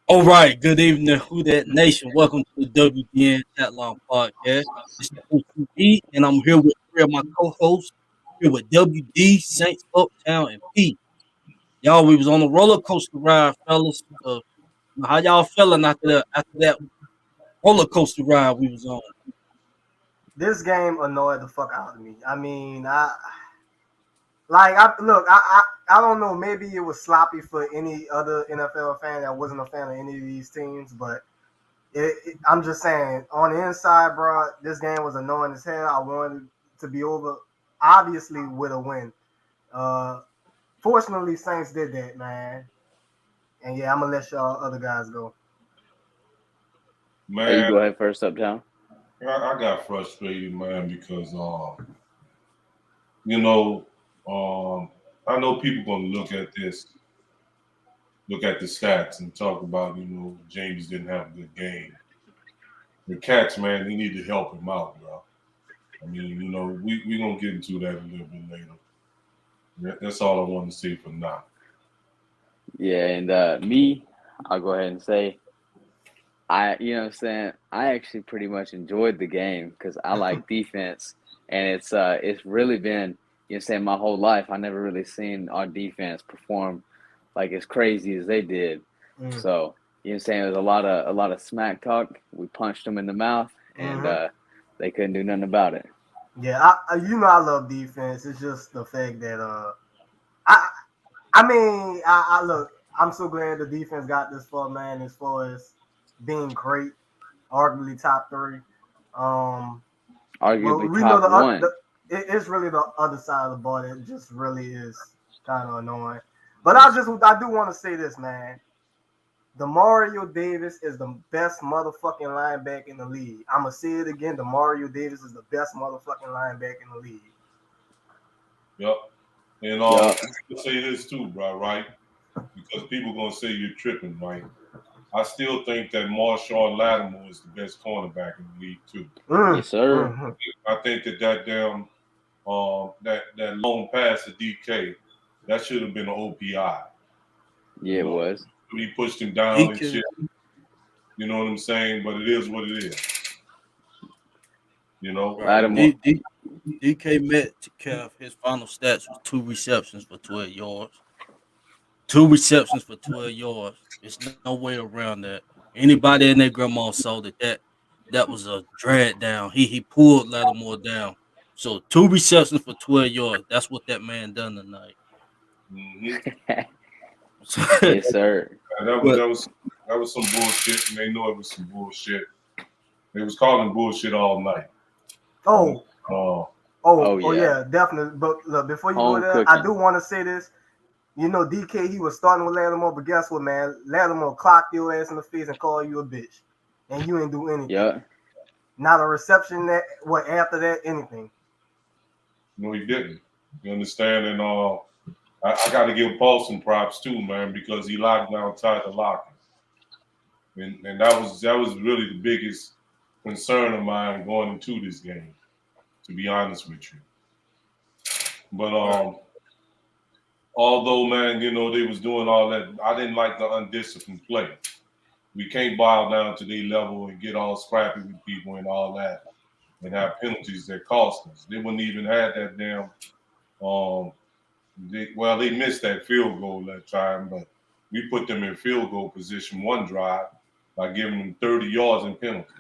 All right, good evening, Who That Nation. Welcome to the WDN Chatline podcast. It's your host, QB, and I'm here with three of my co-hosts. Here with WD, Saints Uptown, and P. Y'all, we was on a roller coaster ride, fellas. How y'all feeling after that roller coaster ride we was on? This game annoyed the fuck out of me. I mean, I don't know. Maybe it was sloppy for any other NFL fan that wasn't a fan of any of these teams, but I'm just saying, on the inside, bro, this game was annoying as hell. I wanted it to be over, obviously with a win. Uh, Fortunately, Saints did that, man. And yeah, I'm gonna let y'all other guys go. Hey, you Man, go ahead first, Uptown. I got frustrated, man, because you know, I know people gonna look at the stats and talk about, James didn't have a good game. The Cats, man, they need to help him out, bro. I mean, we gonna get into that a little bit later. That's all I want to say for now. Yeah, and I'll go ahead and say, what I'm saying, I actually pretty much enjoyed the game because I like defense, and it's really been, saying my whole life I never really seen our defense perform like as crazy as they did. Mm. So saying, there's a lot of smack talk. We punched them in the mouth, and Mm-hmm. they couldn't do nothing about it. Yeah, I love defense. It's just the fact that I I mean, I look. I'm so glad the defense got this far, man. As far as being great, arguably top three. Um, but Arguably we know top one. it's really the other side of the ball that just really is kind of annoying. But Yes. I do want to say this, man. Demario Davis is the best motherfucking linebacker in the league. I'm gonna say it again. Demario Davis is the best motherfucking linebacker in the league. Yep. And Yup. to say this too, bro, right? Because people gonna say you're tripping, right? I still think that Marshawn Lattimore is the best cornerback in the league too. Mm, Yes, sir. mhm. I think that damn that long pass to DK, that should have been an OPI. Yeah, You it know, was. he pushed him down and DK, shit. You know what I'm saying? But it is what it is. You know. right. And Lattimore. DK Metcalf, his final stats was 2 receptions for 12 yards. 2 receptions for 12 yards. There's no way around that. Anybody in their grandma saw that was a drag down. He pulled Lattimore down. So 2 receptions for 12 yards. That's what that man done tonight. mhm. Yes, sir. And that was but that was that was some bullshit, and they know it was some bullshit. They was calling bullshit all night. And Oh, Oh oh yeah. yeah, definitely. But look, before you go Home there, I do cooking. want to say this. You know, DK, he was starting with Lattimore, but guess what, man? Lattimore clocked your ass in the face and called you a bitch, and you ain't do anything. Yeah. Not a reception that what after that anything. he didn't. You understand? And I got to give Paul some props too, man, because he locked down tight the locker, and that was really the biggest concern of mine going into this game, to be honest with you. But right. although, man, they was doing all that, I didn't like the undisciplined play. We can't bow down to their level and get all scrappy with people and all that, and have penalties that cost us. They wouldn't even have that damn. Um, they missed that field goal that time, but we put them in field goal position one drive by giving them 30 yards in penalties.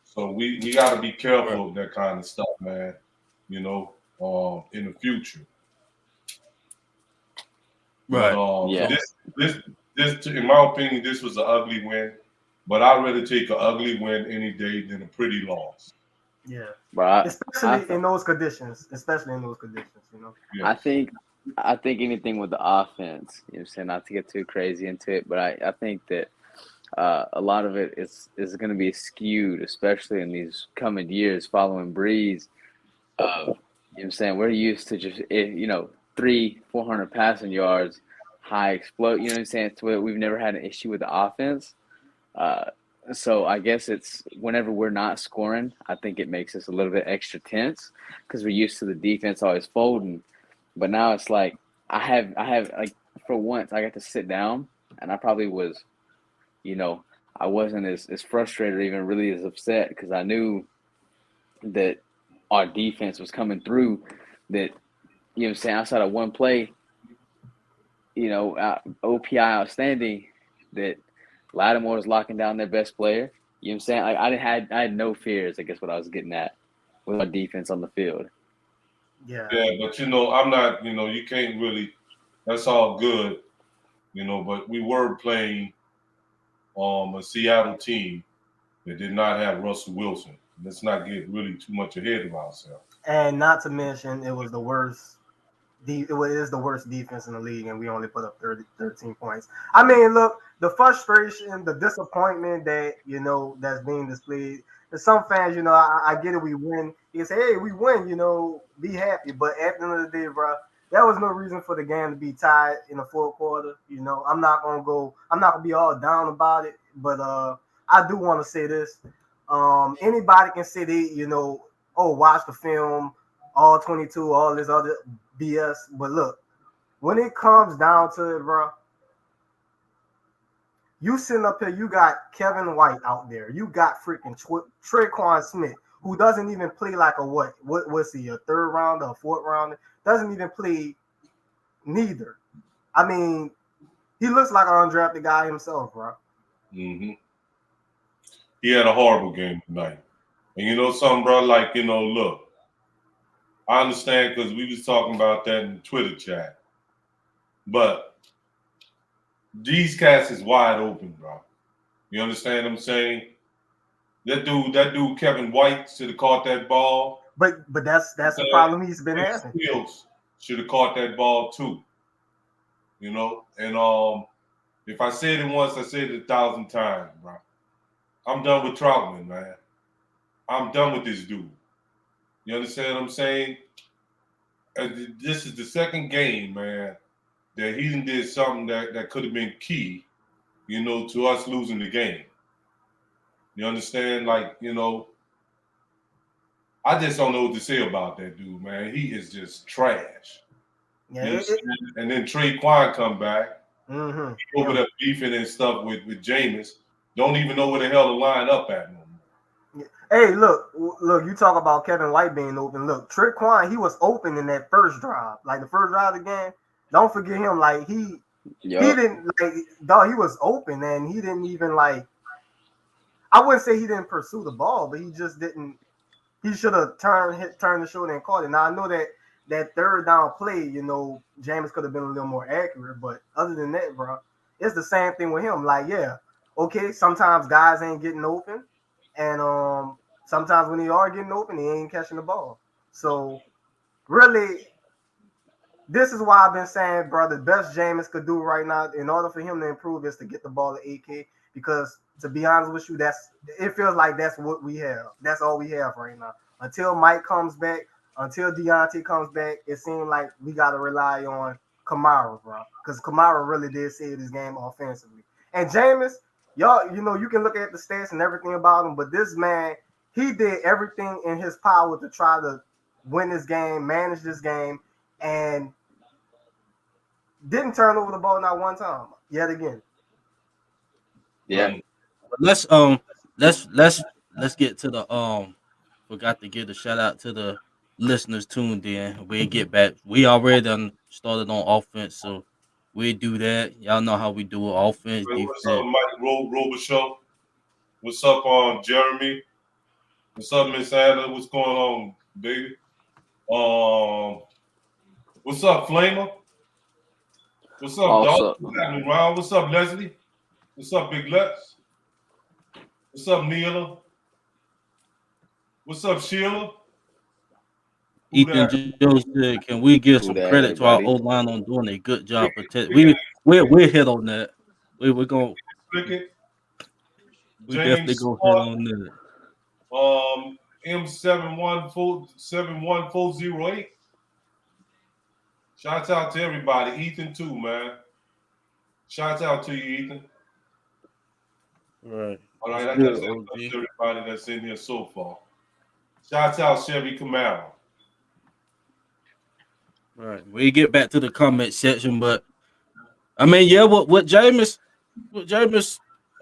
So we got to be Right. careful of that kind of stuff, man. In the future. But Right. Yeah. this, in my opinion, this was an ugly win. But I'd rather take an ugly win any day than a pretty loss. Yeah, But I, especially in those conditions. Especially in those conditions, you know. I Yes. think I think anything with the offense, what I'm saying, not to get too crazy into it, but I think that a lot of it is going to be skewed, especially in these coming years following Breeze. What I'm saying, we're used to just 300-400 passing yards, high explode. You know what I'm saying? It's where we've never had an issue with the offense. Uh, so I guess it's whenever we're not scoring, I think it makes us a little bit extra tense because we're used to the defense always folding. But now it's like I have like for once I got to sit down and I probably was, you know, I wasn't as frustrated or even really as upset because I knew that our defense was coming through. That you know what I'm saying, outside of one play, OPI outstanding. That Lattimore was locking down their best player. You know what I'm saying? Like I had no fears. I guess what I was getting at with our defense on the field. Yeah. Yeah, but I'm not. You can't really. That's all good. But we were playing a Seattle team that did not have Russell Wilson. Let's not get really too much ahead of ourselves. And not to mention, it was the worst. It is the worst defense in the league, and we only put up 13 points. I mean, look, the frustration, the disappointment that's being displayed. And some fans, I get it. We win. You say, hey, we win. Be happy. But at the end of the day, bro, there was no reason for the game to be tied in the fourth quarter. I'm not gonna be all down about it. But I do want to say this. Anybody can say watch the film, all 22, all this other BS. But look, when it comes down to it, bro, you sitting up here, you got Kevin White out there. You got freaking Tre'Quan Smith, who doesn't even play like what was he, a third rounder, a fourth rounder? Doesn't even play neither. I mean, he looks like an undrafted guy himself, bro. Mm-hmm. He had a horrible game tonight. And you know something, bro? Like, look, I understand because we was talking about that in the Twitter chat. But these cats is wide open, bro. You understand what I'm saying? That dude, Kevin White should have caught that ball. But that's the problem he's been having. Fields should have caught that ball too. And if I said it once, I said it 1,000 times, bro. I'm done with Troutman, man. I'm done with this dude. You understand what I'm saying? This is the second game, man, that he did something that could have been key, to us losing the game. You understand? Like, I just don't know what to say about that dude, man. He is just trash. Yeah, and then Tre'Quan come back, over there beefing and stuff with Jameis. Don't even know where the hell to line up at no more. Hey, look, you talk about Kevin White being open. Look, Tre'Quan, he was open in that first drive. Like the first drive of the game. Don't forget him. Like he didn't he was open and he didn't even I wouldn't say he didn't pursue the ball, but he just didn't. He should have turned the shoulder and caught it. Now I know that third down play, James could have been a little more accurate, but other than that, bro, it's the same thing with him. Like, yeah, okay, sometimes guys ain't getting open, and sometimes when they are getting open, they ain't catching the ball. So really, this is why I've been saying, bro, the best Jameis could do right now in order for him to improve is to get the ball to AK, because to be honest with you, it feels like that's what we have. That's all we have right now. Until Mike comes back, until Deontay comes back, it seems like we got to rely on Kamara, bro, because Kamara really did save this game offensively. And Jameis, y'all, you can look at the stats and everything about him, but this man, he did everything in his power to try to win this game, manage this game, and didn't turn over the ball not one time yet again. Yeah. Let's get to the forgot to give a shout out to the listeners tuned in. We'll get back. We already done started on offense, so we'll do that. Y'all know how we do it. Offense, What's defense. up, Mike Robichaux? What's up, Jeremy? What's up, Miss Adler? What's going on, baby? What's up, Flamer? What's up, dog? What's happening, Ron? What's up, Leslie? What's up, Big Lex? What's up, Neela? What's up, Sheila? Ethan Jones said, "Can we give some credit to our O line on doing a good job protecting?" We'll hit on that. We're gonna. We definitely gonna hit on that. M71408. Shouts out to everybody. Ethan too, man. Shouts out to you, Ethan. Right. All right, I guess that's everybody that's in here so far. Shouts out Chevy Camaro. Right. We get back to the comment section, but I mean, yeah, what Jameis,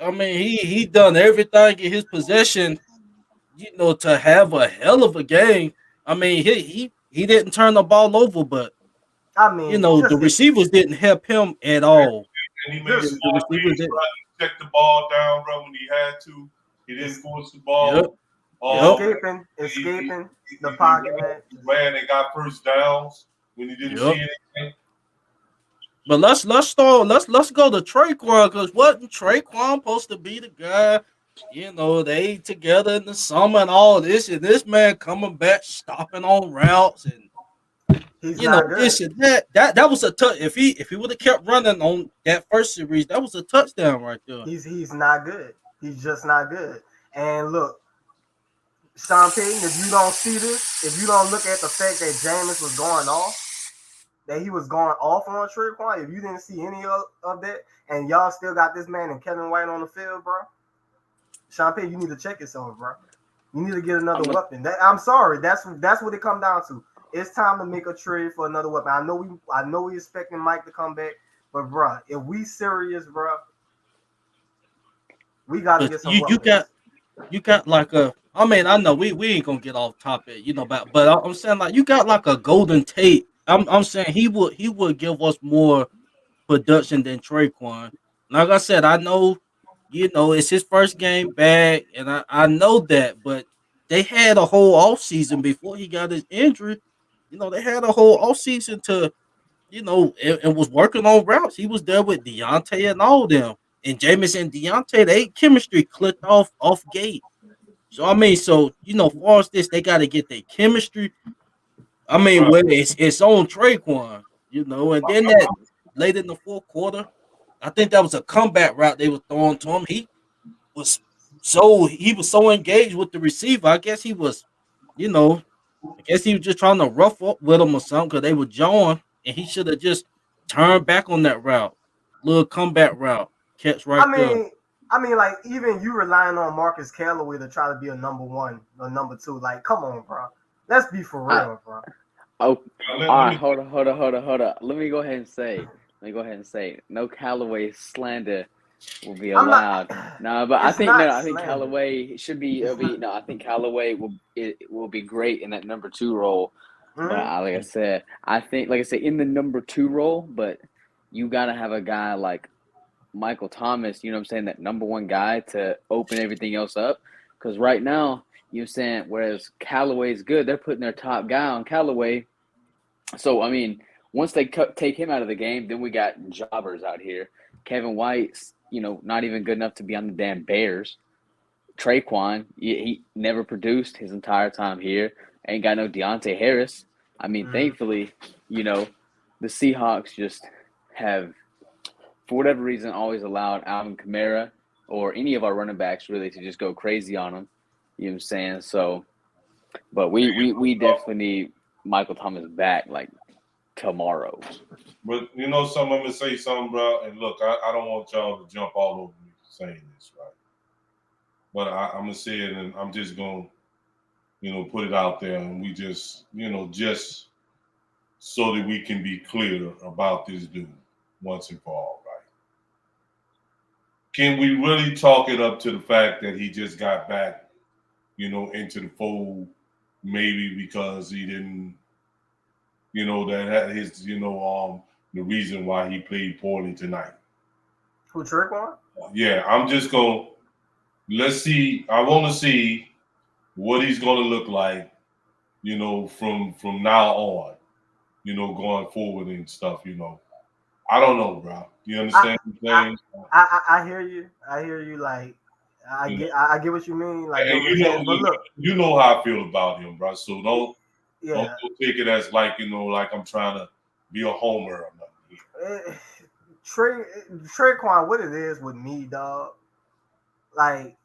I mean, he done everything in his possession, to have a hell of a game. I mean, he didn't turn the ball over, but I mean, the receivers didn't help him at And, all. and he made just The smart receivers reads, didn't. bro. He checked the ball down, bro, when he had to. He didn't es- force the Yep, ball. yep, escaping the He pocket, man. ran and got first downs when he didn't see yep. anything. But let's go to Traquan, because wasn't Traquan supposed to be the guy? They together in the summer and all this, and this man coming back, stopping on routes, and He's not good. this and that. That was a touch. If he would have kept running on that first series, that was a touchdown right there. He's not good. He's just not good. And look, Sean Payton, if you don't see this, if you don't look at the fact that Jameis was going off, that he was going off on Traquan, if you didn't see any of that, and y'all still got this man and Kevin White on the field, bro, Sean Payton, you need to check yourself, bro. You need to get another weapon. I'm sorry, that's what it come down to. It's time to make a trade for another weapon. I know we expecting Mike to come back, but bro, if we serious, bro, we got to But get some you weapons. got like a. I mean, I know we ain't gonna get off topic, but I'm saying like you got like a Golden Tate. I'm saying he would give us more production than Traquan. Like I said, I know, it's his first game back, and I know that, but they had a whole off season before he got his injury. They had a whole off season to, and was working on routes. He was there with Deontay and all them. And Jameis and Deontay, they chemistry clicked off gate. So I mean, far as this, they got to get their chemistry. I mean, Bro, when it's on Traquan, and then that late in the fourth quarter, I think that was a comeback route they were throwing to him. Was he was so engaged with the receiver. You know, I guess he was just trying to rough up with him or something because they were jawing, and he should have just turned back on that route, little comeback route, catch right I there. mean, like even you relying on Marcus Callaway to try to be a number one or number two. Like, come on, bro. Let's be for I, real, bro. oh, let all right, me hold on. Let me go ahead and say, no Callaway slander will be I'm not. allowed. No, but I It's think not I think slander. Callaway should be. It's not. No, I think Callaway will be great in that number two role. But Mm-hmm. like I said, in the number two role, but you gotta have a guy like Michael Thomas, you know what I'm saying, that number one guy to open everything else up. Because right now, you know what I'm saying, whereas Callaway's good, they're putting their top guy on Callaway. So, I mean, once they take him out of the game, then we got jobbers out here. Kevin White's, not even good enough to be on the damn Bears. Traquan, he never produced his entire time here. Ain't got no Deontay Harris. I mean, Mm-hmm. thankfully, the Seahawks just have, for whatever reason, always allowed Alvin Kamara or any of our running backs really to just go crazy on them. You know what I'm saying? So, but we definitely need Michael Thomas back like tomorrow. But something, I'm gonna say something, bro. And look, I don't want y'all to jump all over me saying this, right? But I'm gonna say it, and I'm just gonna, put it out there, and we just, just so that we can be clear about this dude once and for all, right? Can we really talk it up to the fact that he just got back, into the fold, maybe because he didn't, that had his, the reason why he played poorly tonight. Who Traquan? Yeah, I'm just going. Let's see. I want to see what he's going to look like, from now on, going forward and stuff. I don't know, bro. You understand what I'm saying? I hear you. I hear you. Like, I You know, get what you mean. Like, and get what you're saying. But look, you know how I feel about him, bro. So don't yeah. take it as like like I'm trying to be a homer or nothing. Traquan, what it is with me, dog. Like,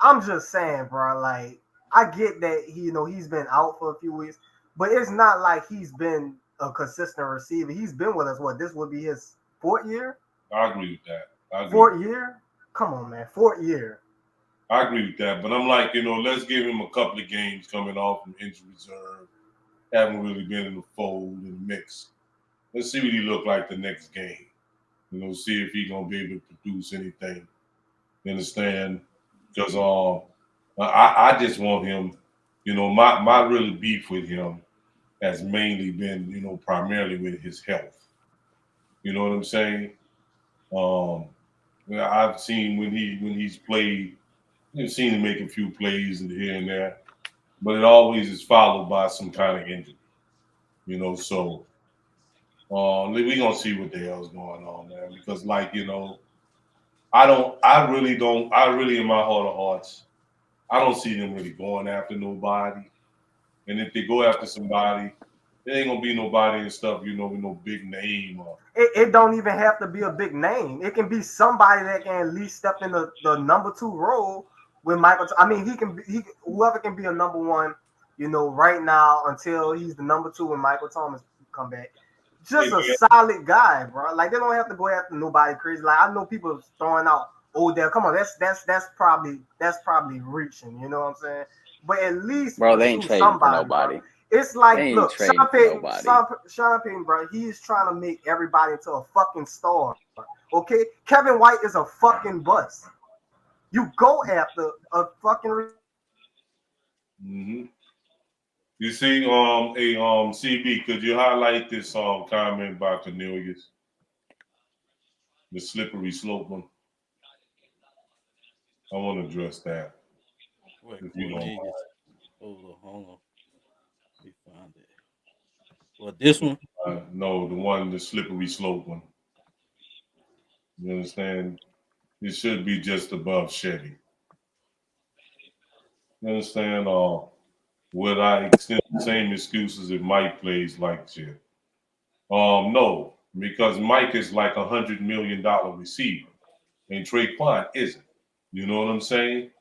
I'm just saying, bro. Like, I get that he's been out for a few weeks, but it's not like he's been a consistent receiver. He's been with us. What, this would be his fourth year? I agree with that. Fourth year? Come on, man. Fourth year. I agree with that. But I'm like, let's give him a couple of games coming off from injury reserve. Haven't really been in the fold, in the mix. Let's see what he look like the next game. See if he gonna be able to produce anything. You understand? Because I just want him. My really beef with him has mainly been, primarily with his health. You know what I'm saying? Um, I've seen when he's played, you've seen him make a few plays here and there, but it always is followed by some kind of injury. So we gonna see what the hell's going on, man. Because I really in my heart of hearts, I don't see them really going after nobody. And if they go after somebody, there ain't gonna be nobody and stuff, with no big name or It don't even have to be a big name. It can be somebody that can at least step in the number 2 role with Michael. I mean, whoever can be a number 1, right now until he's the number 2 when Michael Thomas come back. Just a solid guy, bro. Like they don't have to go after nobody crazy. Like I know people throwing out Odell. Come on, that's probably reaching. You know what I'm saying? But at least bro, they ain't pursue trading for somebody, nobody. bro. It's like, look, Sean Payton, bro, he's trying to make everybody into a fucking star. Okay? Kevin White is a fucking bust. You go after a fucking Mm-hmm. You see, CB, could you highlight this comment by Cornelius, the slippery slope one? I want to address that. Wait, If you don't mind. hold on. Let me find it. Well, this one. No, the slippery slope one. You understand? It should be just above Chevy. You understand? Would I extend the same excuses if Mike plays like shit? No, because Mike is like $100 million receiver, and Traquan isn't. You know what I'm saying?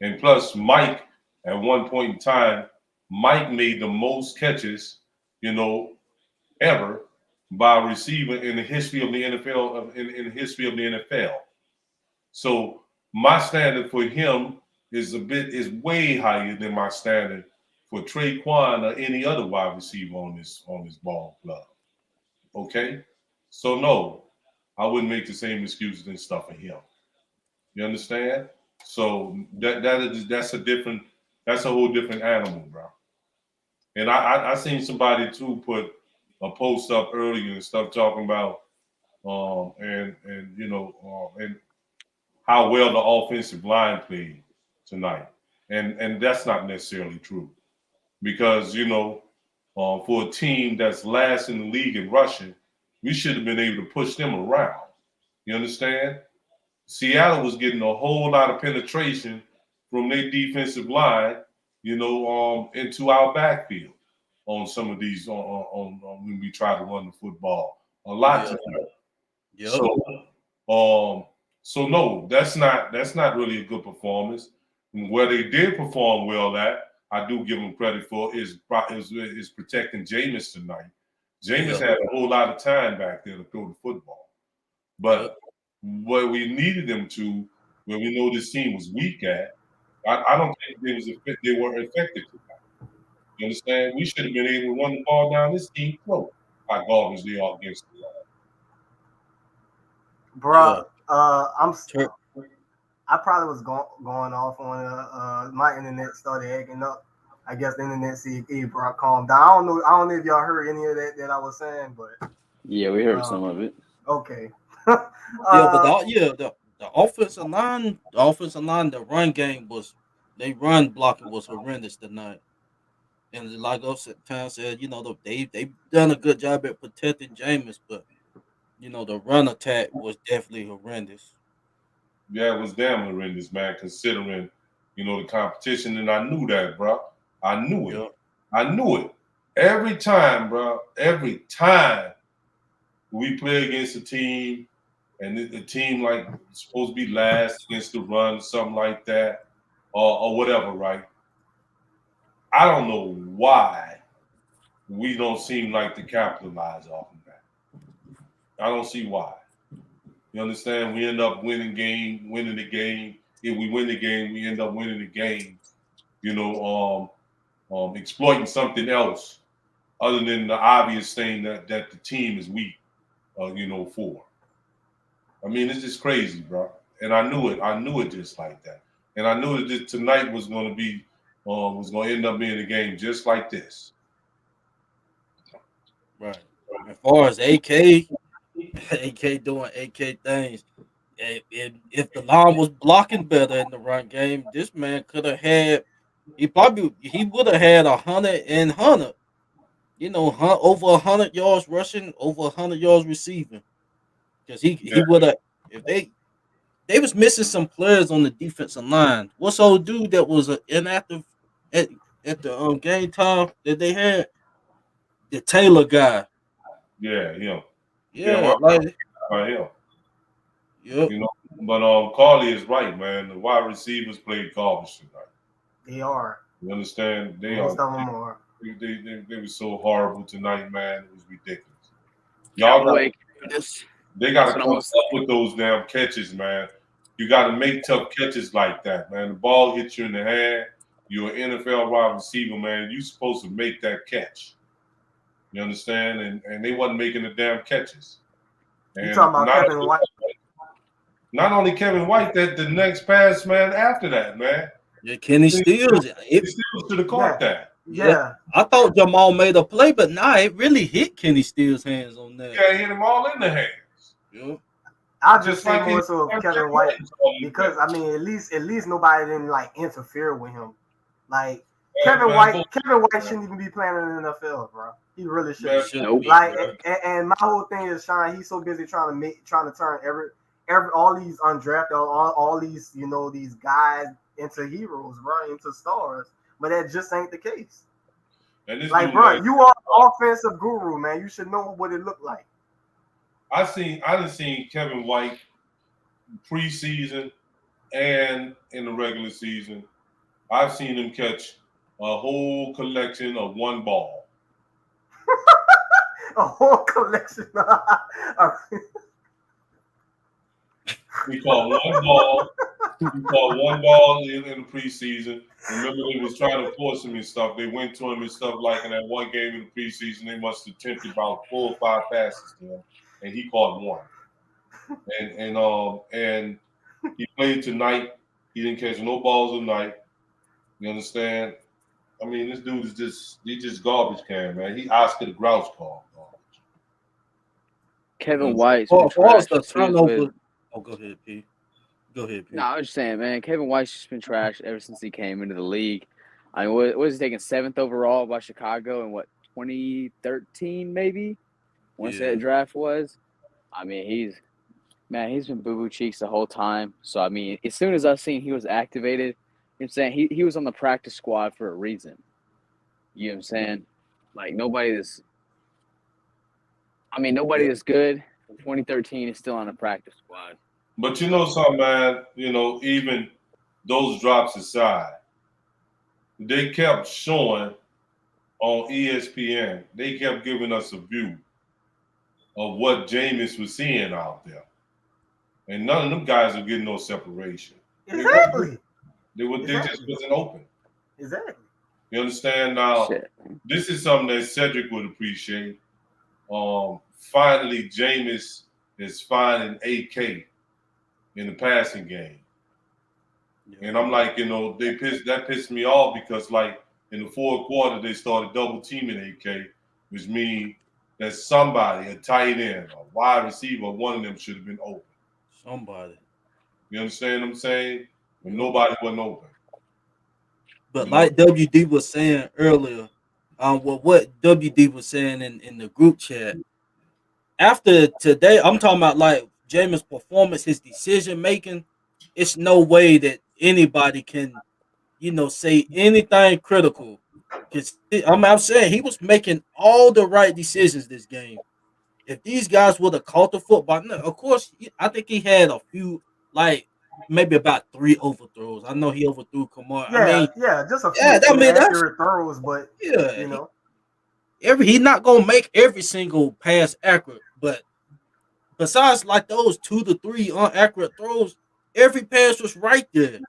And plus, Mike, at one point in time, Mike made the most catches, ever by a receiver in the history of the NFL. In the history of the NFL. So my standard for him is way higher than my standard for Traquan or any other wide receiver on this ball club. Okay, so no, I wouldn't make the same excuses and stuff for him. You understand? So that's a whole different animal, bro. And I seen somebody too put a post up earlier and stuff talking about and how well the offensive line played tonight, and that's not necessarily true because for a team that's last in the league in rushing, we should have been able to push them around. You understand? Seattle was getting a whole lot of penetration from their defensive line, into our backfield on some of these on when we try to run the football a lot tonight. Yep. So no, that's not really a good performance. And where they did perform well at, I do give them credit for is protecting Jameis tonight. Jameis had a whole lot of time back there to throw the football, but where we needed them to, where we know this team was weak at, I don't think they were effective tonight. You understand? We should have been able to run the ball down this team throat. How garbage they are against the run. bro. I probably was going off on my internet started acting up. I guess the internet said, "Hey, bro, calm down." I don't know if y'all heard any of that I was saying, but yeah, we heard some of it. Okay. The offensive line, the run game they run blocking was horrendous tonight. And like Uptown said, they've done a good job at protecting Jameis, but the run attack was definitely horrendous. Yeah, it was damn horrendous, man, considering, the competition. And I knew that, bro. I knew it. Yep. I knew it. Every time, bro, every time we play against a team and the team like supposed to be last against the run, something like that, or whatever, right? I don't know why we don't seem like to capitalize off of that. I don't see why. You understand? We end up winning the game. If we win the game, we end up winning the game. Exploiting something else other than the obvious thing that the team is weak. For. I mean, it's just crazy, bro. And I knew it. I knew it just like that. And I knew that tonight was going to be, was going to end up being a game just like this. Right. As far as AK, AK doing AK things, if the line was blocking better in the run game, this man could have had. He would have had 100. You know, over 100 yards rushing, over 100 yards receiving. Because he Yeah, would have if they was missing some players on the defensive line. What's old dude that was inactive at at the game time that they had? The Taylor guy. yeah, him. Yeah, Yeah, like right, him. yep. You know, but Carly is right, man. The wide receivers played garbage tonight. They are. You understand? They Most are. of them are. They were so horrible tonight, man. It was ridiculous. Y'all got Callaway, just they got that's to what come I'm up saying. with those damn catches, man. You got to make tough catches like that, man. The ball hits you in the hand. You're an NFL wide receiver, man. You're supposed to make that catch. You understand? And they wasn't making the damn catches. You And talking about Kevin White? not only Kevin White, that the next pass, man, after that, man. Yeah, Kenny Stills. He still should have caught that. Yeah. I thought Jamal made a play, but nah, it really hit Kenny Stills' hands on that. Yeah, hit him all in the hands. Yep. I just think like more so of Kevin White because I mean at least nobody didn't like interfere with him. Like Kevin White shouldn't even be playing in the NFL, bro. He really shouldn't. Nope. Like and my whole thing is Sean, he's so busy trying to turn every all these undrafted all these these guys into heroes, bro, into stars. But that just ain't the case. Like, bro, you are an offensive guru, man. You should know what it looked like. I done seen Kevin White preseason and in the regular season. I've seen him catch a whole collection of one ball. A whole collection. We caught one ball. We caught one ball in the preseason. Remember, they was trying to force him and stuff. They went to him and stuff like in that one game in the preseason. They must have attempted about 4 or 5 passes to him, and he caught one. And he played tonight. He didn't catch no balls tonight. You understand? I mean, this dude is just garbage can, man. He Oscar the Grouch call garbage. Kevin White's Oh, been trash the since turnover. Oh, go ahead, P. Go ahead, P. No, I was just saying, man. Kevin White's just been trash ever since he came into the league. I mean, what was he taken 7th overall by Chicago in what 2013 maybe? Once that draft was. I mean, he's been boo-boo cheeks the whole time. So I mean, as soon as I seen he was activated, I'm saying he was on the practice squad for a reason. You know what I'm saying? Like nobody that's good from 2013 is still on the practice squad. But you know something, man, even those drops aside, they kept showing on ESPN, they kept giving us a view of what Jameis was seeing out there. And none of them guys were getting no separation. Exactly. They just wasn't open. Exactly. You understand? Now, Shit. This is something that Cedric would appreciate. Finally, Jameis is finding AK in the passing game. Yeah. And I'm like, that pissed me off because, like, in the fourth quarter, they started double teaming AK, which means that somebody, a tight end, a wide receiver, one of them should have been open. Somebody. You understand what I'm saying? When nobody wasn't open. But like WD was saying earlier, what WD was saying in the group chat, after today, I'm talking about like Jameis' performance, his decision making. It's no way that anybody can, say anything critical. Because I'm saying he was making all the right decisions this game. If these guys would have caught the football, no, of course, I think he had a few, like maybe about 3 overthrows. I know he overthrew Kamar. Just a few inaccurate throws, but he's not gonna make every single pass accurate. But besides like those 2 to 3 inaccurate throws, every pass was right there.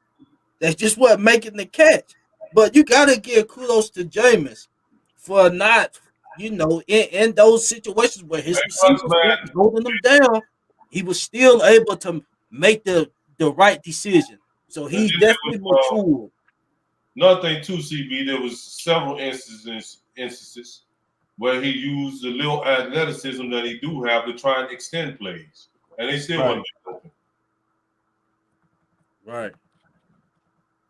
That's just what making the catch. But you gotta give kudos to Jameis for not, in those situations where his receivers weren't holding them down. he was still able to make the right decision. So And he's then there definitely was, mature. another thing too, CB, there was several instances where he used the little athleticism that he do have to try and extend plays, and they still Right. wasn't open. Right.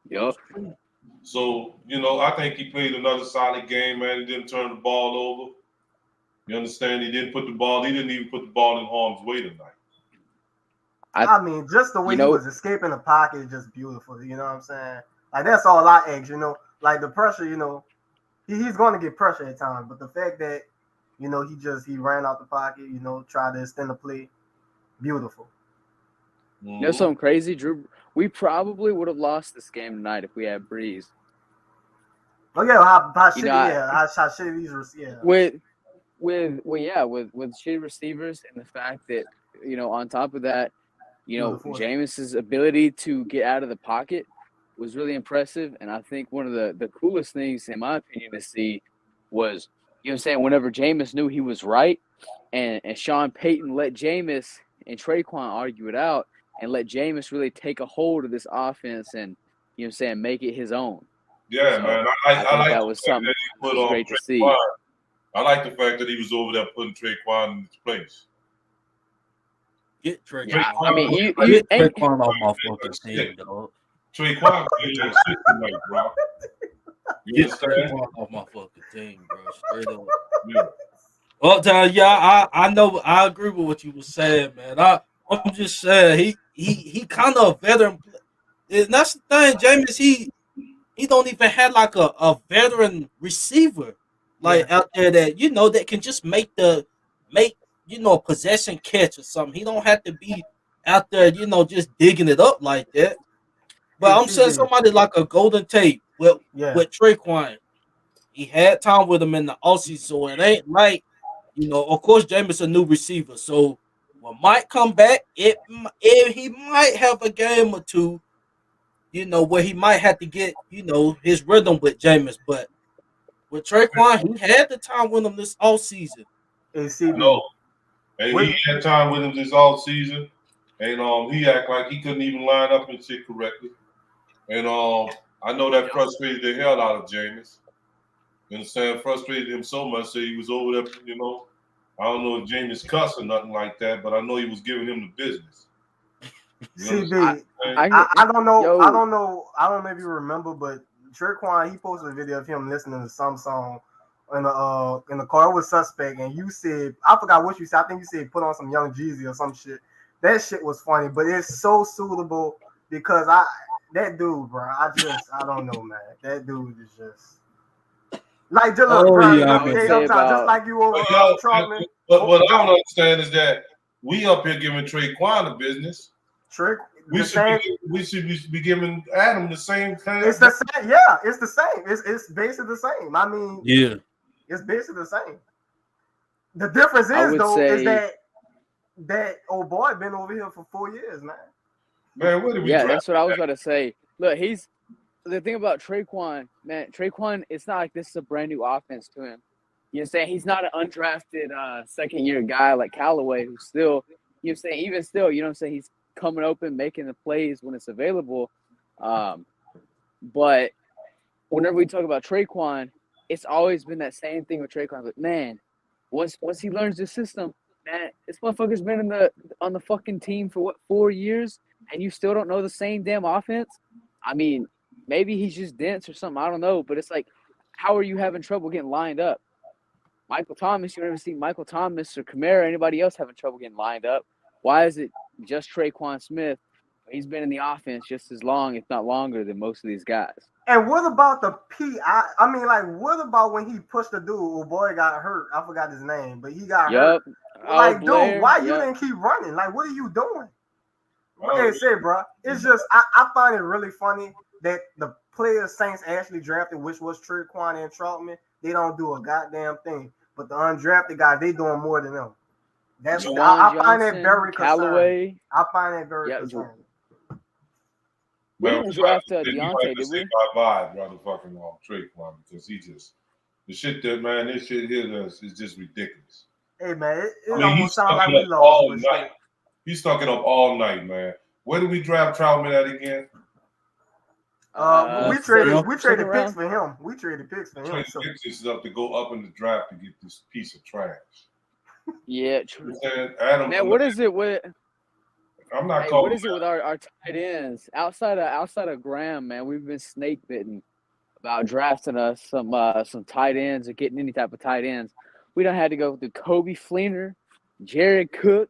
Yup. So, I think he played another solid game, man. He didn't turn the ball over. You understand? He didn't even put the ball in harm's way tonight. I mean, just the way he was escaping the pocket is just beautiful. You know what I'm saying? Like, that's all I ask, like the pressure, he's going to get pressure at times, but the fact that, he ran out the pocket, tried to extend the play, beautiful. You know something crazy, Drew? We probably would have lost this game tonight if we had Breeze. Oh yeah, how shitty these receivers. With shitty receivers and the fact that on top of that, Jameis's ability to get out of the pocket was really impressive, and I think one of the coolest things, in my opinion, to see was whenever Jameis knew he was right, and Sean Payton let Jameis and Traquan argue it out, and let Jameis really take a hold of this offense and make it his own. Yeah, So, man. I think that was something that was great to see. I like the fact that he was over there putting Traquan in his place. Get Traquan. Yeah, I mean, get Traquan off my fucking team, dog. Traquan played like shit tonight, bro. Get Traquan off my fucking team, bro. Straight up. Yeah. Uptown, I know. I agree with what you were saying, man. I'm just saying he kind of a veteran. And that's the thing, Jameis. He don't even have like a veteran receiver out there that that can just make possession catch or something. He don't have to be out there, just digging it up like that. But I'm saying somebody like a Golden Tate with Traquan. He had time with him in the offseason, so it ain't like, of course, Jameis a new receiver. So when Mike come back, he might have a game or two, where he might have to get, his rhythm with Jameis. But with Traquan, he had the time with him this offseason. No. And he had time with him this offseason. And he act like he couldn't even line up and sit correctly. And I know that frustrated the hell out of Jameis. You understand? Frustrated him so much that he was over there, I don't know if Jameis cussed or nothing like that, but I know he was giving him the business. CB, I don't know. I don't know if you remember, but Traquan, he posted a video of him listening to some song in the car with Suspect, and you said, I forgot what you said. I think you said put on some Young Jeezy or some shit. That shit was funny, but it's so suitable because that dude, bro. I don't know, man. That dude is just. Like, just look, bro, just like you over Trotman. But what I don't understand is that we up here giving Traquan the business. We should be giving Adam the same thing. It's the same. Yeah, it's the same. It's basically the same. I mean, yeah, it's basically the same. The difference is that old boy been over here for 4 years, man. Man, what did we? Yeah, that's what I was about to say. Look, the thing about Traquan, man. Traquan, it's not like this is a brand new offense to him. You know what I'm saying? He's not an undrafted second-year guy like Callaway who's still, even still, he's coming open, making the plays when it's available. But whenever we talk about Traquan, it's always been that same thing with Traquan. But man, once he learns the system, man, this motherfucker's been on the fucking team for 4 years, and you still don't know the same damn offense. I mean, maybe he's just dense or something. I don't know, but it's like, how are you having trouble getting lined up? Michael Thomas, you never see Michael Thomas or Kamara or anybody else having trouble getting lined up. Why is it just Traquan Smith? He's been in the offense just as long, if not longer, than most of these guys. And what about the I mean, like, what about when he pushed the dude? Oh, boy got hurt. I forgot his name, but he got hurt. Like, Blair, dude, why you didn't keep running? Like, what are you doing? Like I said, bro, it's just I find it really funny that the players Saints actually drafted, which was Traquan and Trotman, they don't do a goddamn thing. But the undrafted guys, they doing more than them. That's I find that very concerning. I find that very concerning. We didn't draft Deontay, did we? Bye-bye, motherfucking Traquan, because he just the shit that this shit here is just ridiculous. Hey man, it almost sounds like we lost. He stuck it up all night, man. Where did we draft Troutman at again? We second traded picks round. for him. We traded picks for him. Trade So picks up to go up in the draft to get this piece of trash. Yeah, You true. know what I'm saying? Adam, Man, what is it with? I'm not Hey, calling. what is it with our tight ends outside of Graham? Man, we've been snake bitten about drafting us some tight ends or getting any type of tight ends. We don't had to go through Kobe Fleener, Jared Cook,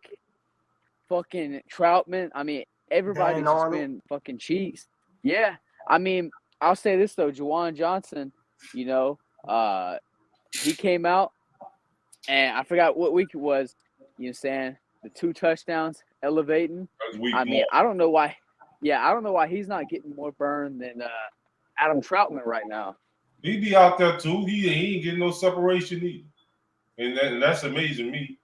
fucking Troutman. I mean, everybody's Dan just Arnold. been fucking cheats. Yeah, I mean, I'll say this though, Juwan Johnson, you know, he came out and I forgot what week it was. You know, what I'm saying the 2 touchdowns elevating. That's week I mean, one. I don't know why. Yeah, I don't know why he's not getting more burn than Adam Troutman right now. He be out there too. He ain't getting no separation either, and that's amazing me.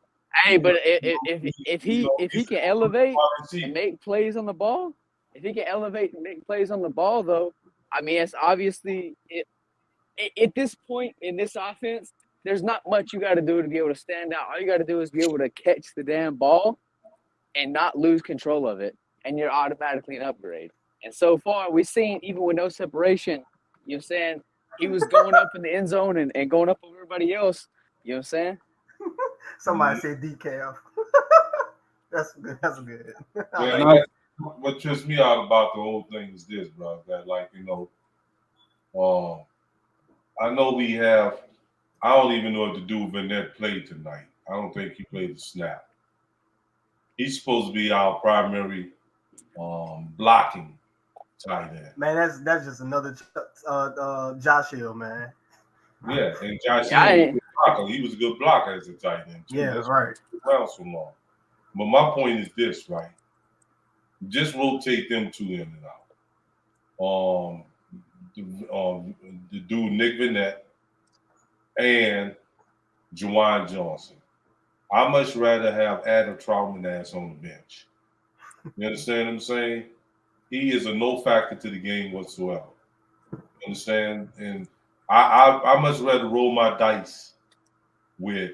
Hey, but if he can elevate and make plays on the ball, if he can elevate and make plays on the ball, though, I mean, it's obviously at this point in this offense, there's not much you got to do to be able to stand out. All you got to do is be able to catch the damn ball and not lose control of it, and you're automatically an upgrade. And so far, we've seen, even with no separation, you know what I'm saying, he was going up in the end zone and going up over everybody else. You know what I'm saying? Somebody said decaf. That's good. That's good. Yeah, what trips me out about the whole thing is this, bro. That I know we have. I don't even know if the dude Vanette played tonight. I don't think he played the snap. He's supposed to be our primary blocking tight end. Man, that's just another Josh Hill, man. Yeah, and Josh Yeah, Hill was a good blocker. He was a good blocker as a tight end too. Yeah, That's right. around so long. But my point is this, right? Just rotate them 2 in and out. The dude Nick Vanette and Juwan Johnson. I much rather have Adam Troutman ass on the bench. You understand what I'm saying? He is a no factor to the game whatsoever. You understand? And I much rather roll my dice with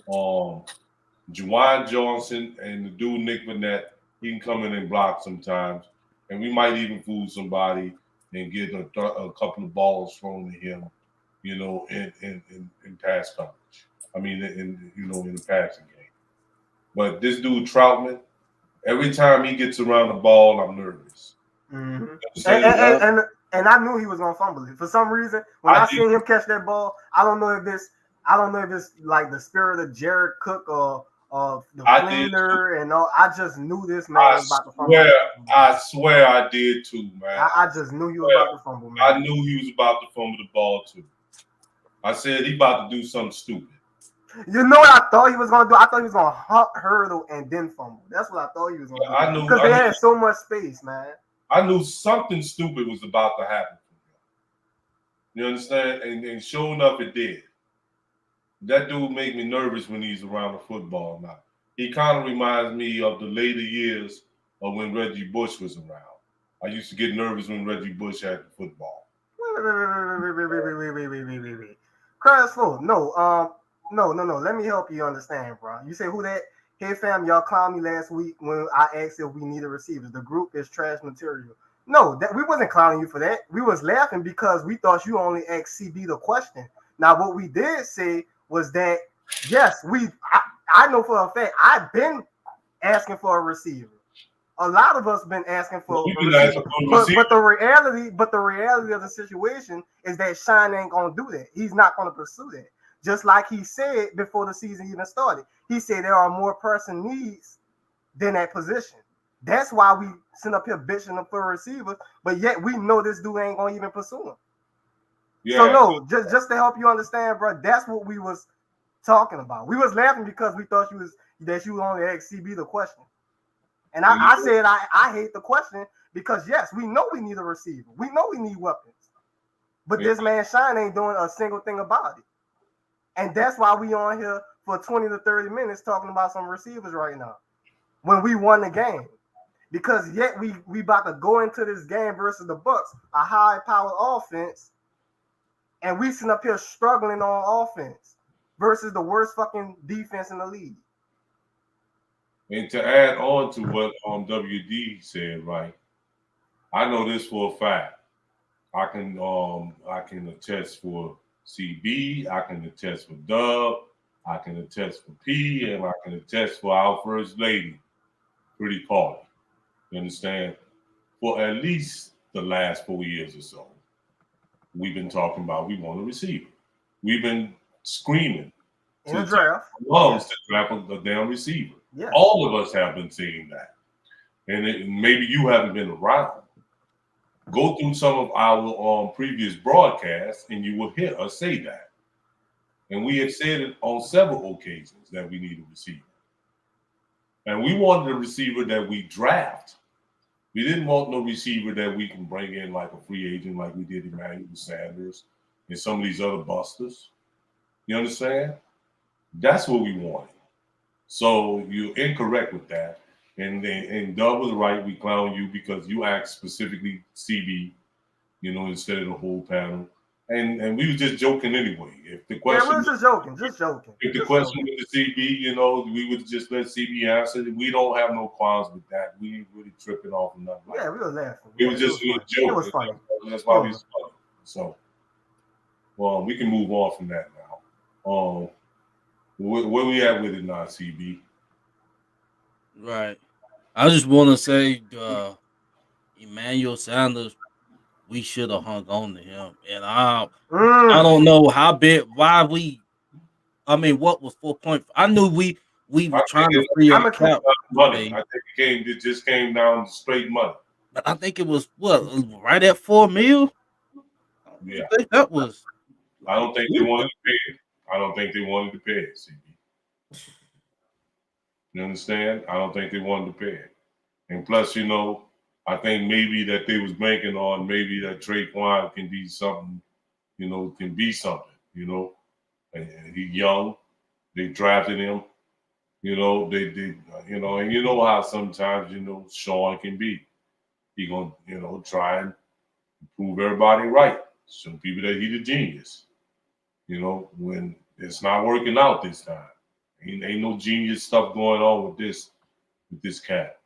Juwan Johnson and the dude Nick Vanette. He can come in and block sometimes, and we might even fool somebody and get a couple of balls thrown to him, you know, in pass coverage. I mean, in the passing game. But this dude Troutman, every time he gets around the ball, I'm nervous. Mm-hmm. And I knew he was gonna fumble it for some reason. When I seen him catch that ball, I don't know if it's like the spirit of Jared Cook or the Fleener and all. I just knew this man was about to fumble. I swear I did too, man. I just knew he was about to fumble, man. I knew he was about to fumble the ball too. I said he about to do something stupid. You know what I thought he was gonna do? I thought he was gonna hurdle and then fumble. That's what I thought he was gonna do. I knew because they had so much space, man. I knew something stupid was about to happen. You understand? And sure enough, it did. That dude made me nervous when he's around the football now. He kind of reminds me of the later years of when Reggie Bush was around. I used to get nervous when Reggie Bush had the football. Wait. Crash slow. No. Let me help you understand, bro. You say who that? Hey fam, y'all clowned me last week when I asked if we needed receivers. The group is trash material. No, that we wasn't clowning you for that. We was laughing because we thought you only asked CB the question. Now, what we did say was that yes, I know for a fact I've been asking for a receiver. A lot of us been asking for a receiver. But the reality of the situation is that Shine ain't gonna do that. He's not gonna pursue that. Just like he said before the season even started. He said there are more pressing needs than that position. That's why we send up here bitching for a receiver, but yet we know this dude ain't gonna even pursue him. Yeah. So no, just to help you understand, bro, that's what we was talking about. We was laughing because we thought you only asked CB the question. And I said I hate the question because yes, we know we need a receiver. We know we need weapons. But this man Shine ain't doing a single thing about it. And that's why we on here for 20 to 30 minutes talking about some receivers right now. When we won the game. Because yet we about to go into this game versus the Bucks, a high-powered offense, and we sitting up here struggling on offense versus the worst fucking defense in the league. And to add on to what WD said, right? I know this for a fact. I can attest for CB, I can attest for Dub, I can attest for P, and I can attest for our first lady, Pretty Carter. You understand? For at least the last 4 years or so, we've been talking about we want a receiver. We've been screaming In the to draft. lungs to draft a damn receiver. Yeah. All of us have been saying that. And maybe you haven't been around. Go through some of our previous broadcasts and you will hear us say that. And we have said it on several occasions that we need a receiver. And we wanted a receiver that we draft. We didn't want no receiver that we can bring in like a free agent like we did Emmanuel Sanders and some of these other busters. You understand? That's what we wanted. So you're incorrect with that. And Doug was right. We clown you because you asked specifically CB, instead of the whole panel. And we was just joking anyway. If the question, we were just joking. If the question was the CB, we would just let CB answer it. We don't have no qualms with that. We ain't really tripping off or nothing. Yeah, we were laughing. We was joking. It was funny. That's why we was funny. So, well, we can move on from that now. Where we at with it now, CB? Right. I just want to say, Emmanuel Sanders, we should have hung on to him, and I don't know how big, why we. I mean, what was 4 point? I knew we were trying to free up cap money. I think it just came down to straight money. But I think it was right at $4 million. Yeah, I think that was. I don't think they wanted to pay it. I don't think they wanted to pay it, CB. You understand? I don't think they wanted to pay it. And plus, I think maybe that they was banking on maybe that Traquan can be something, can be something, And he's young. They drafted him. They and you know how sometimes, Sean can be. He gonna, try and prove everybody right. Some people that he's a genius. When it's not working out this time. Ain't no genius stuff going on with this cat.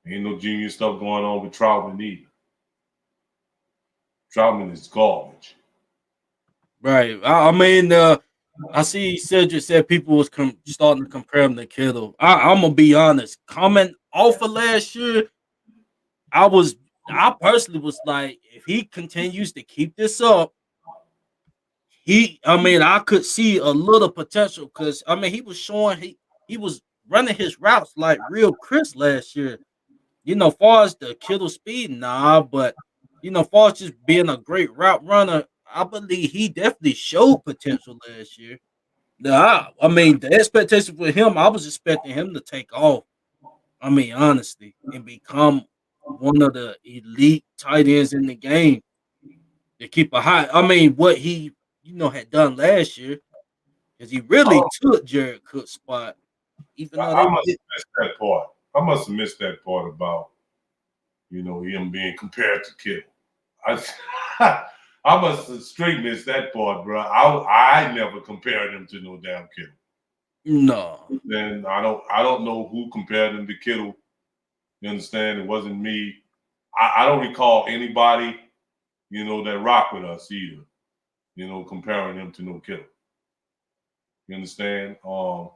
Ain't no genius stuff going on with Troutman either. Troutman is garbage. Right. I mean, I see Cedric said people was starting to compare him to Kittle. I'm gonna be honest. Coming off of last year, I personally was like, if he continues to keep this up, I could see a little potential because he was showing he was running his routes like real crisp last year. Far as the Kittle speed, nah, but far as just being a great route runner, I believe he definitely showed potential last year. The expectation for him, I was expecting him to take off. Honestly, and become one of the elite tight ends in the game to keep a high. What he had done last year, because he really took Jared Cook's spot. Even though I must have missed that part. I must have missed that part about him being compared to Kittle. I must have straight missed that part, bro. I never compared him to no damn Kittle. No. Then I don't know who compared him to Kittle. You understand? It wasn't me. I don't recall anybody, that rock with us either. Comparing him to no Kittle. You understand? I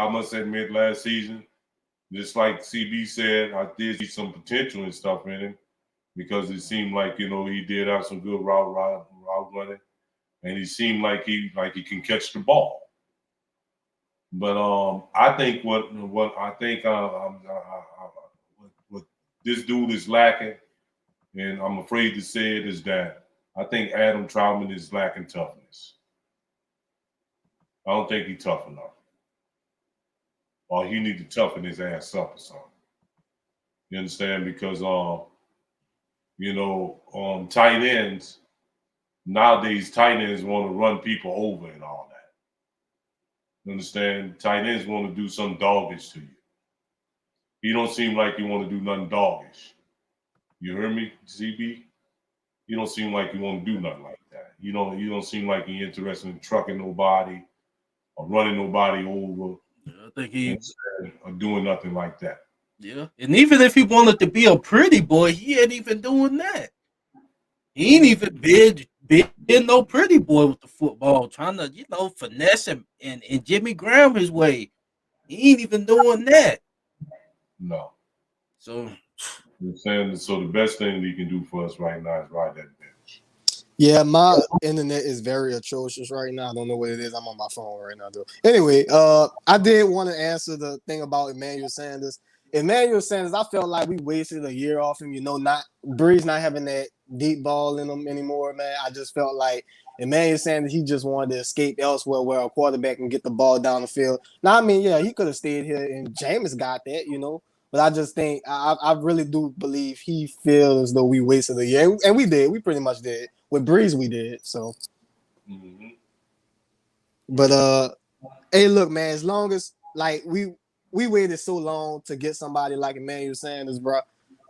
must admit last season, just like CB said, I did see some potential and stuff in him because it seemed like, he did have some good route running, and he seemed like he can catch the ball. But I think what this dude is lacking, and I'm afraid to say it, is that I think Adam Troutman is lacking toughness. I don't think he's tough enough. Or he need to toughen his ass up or something. You understand? Because tight ends nowadays, tight ends want to run people over and all that. You understand? Tight ends want to do something doggish to you. He don't seem like you want to do nothing doggish. You hear me, CB? You don't seem like you want to do nothing like that. You don't seem like you're interested in trucking nobody or running nobody over. I think he, instead of doing nothing like that. yeah. And even if he wanted to be a pretty boy, he ain't even doing that. He ain't even being no pretty boy with the football, trying to, finesse and Jimmy Graham his way. He ain't even doing that. No. So, I'm saying so the best thing he can do for us right now is ride that bench. Yeah, my internet is very atrocious right now. I don't know what it is. I'm on my phone right now, though. Anyway, I did want to answer the thing about Emmanuel Sanders. Emmanuel Sanders, I felt like we wasted a year off him. Not Breeze not having that deep ball in him anymore, man. I just felt like Emmanuel Sanders, he just wanted to escape elsewhere where a quarterback can get the ball down the field. Now, I mean, yeah, he could have stayed here, and Jameis got that. But I just think I really do believe he feels as though we wasted a year, and we did. We pretty much did. With Breeze, we did. So, but hey, look, man. As long as like we waited so long to get somebody like Emmanuel Sanders, bro.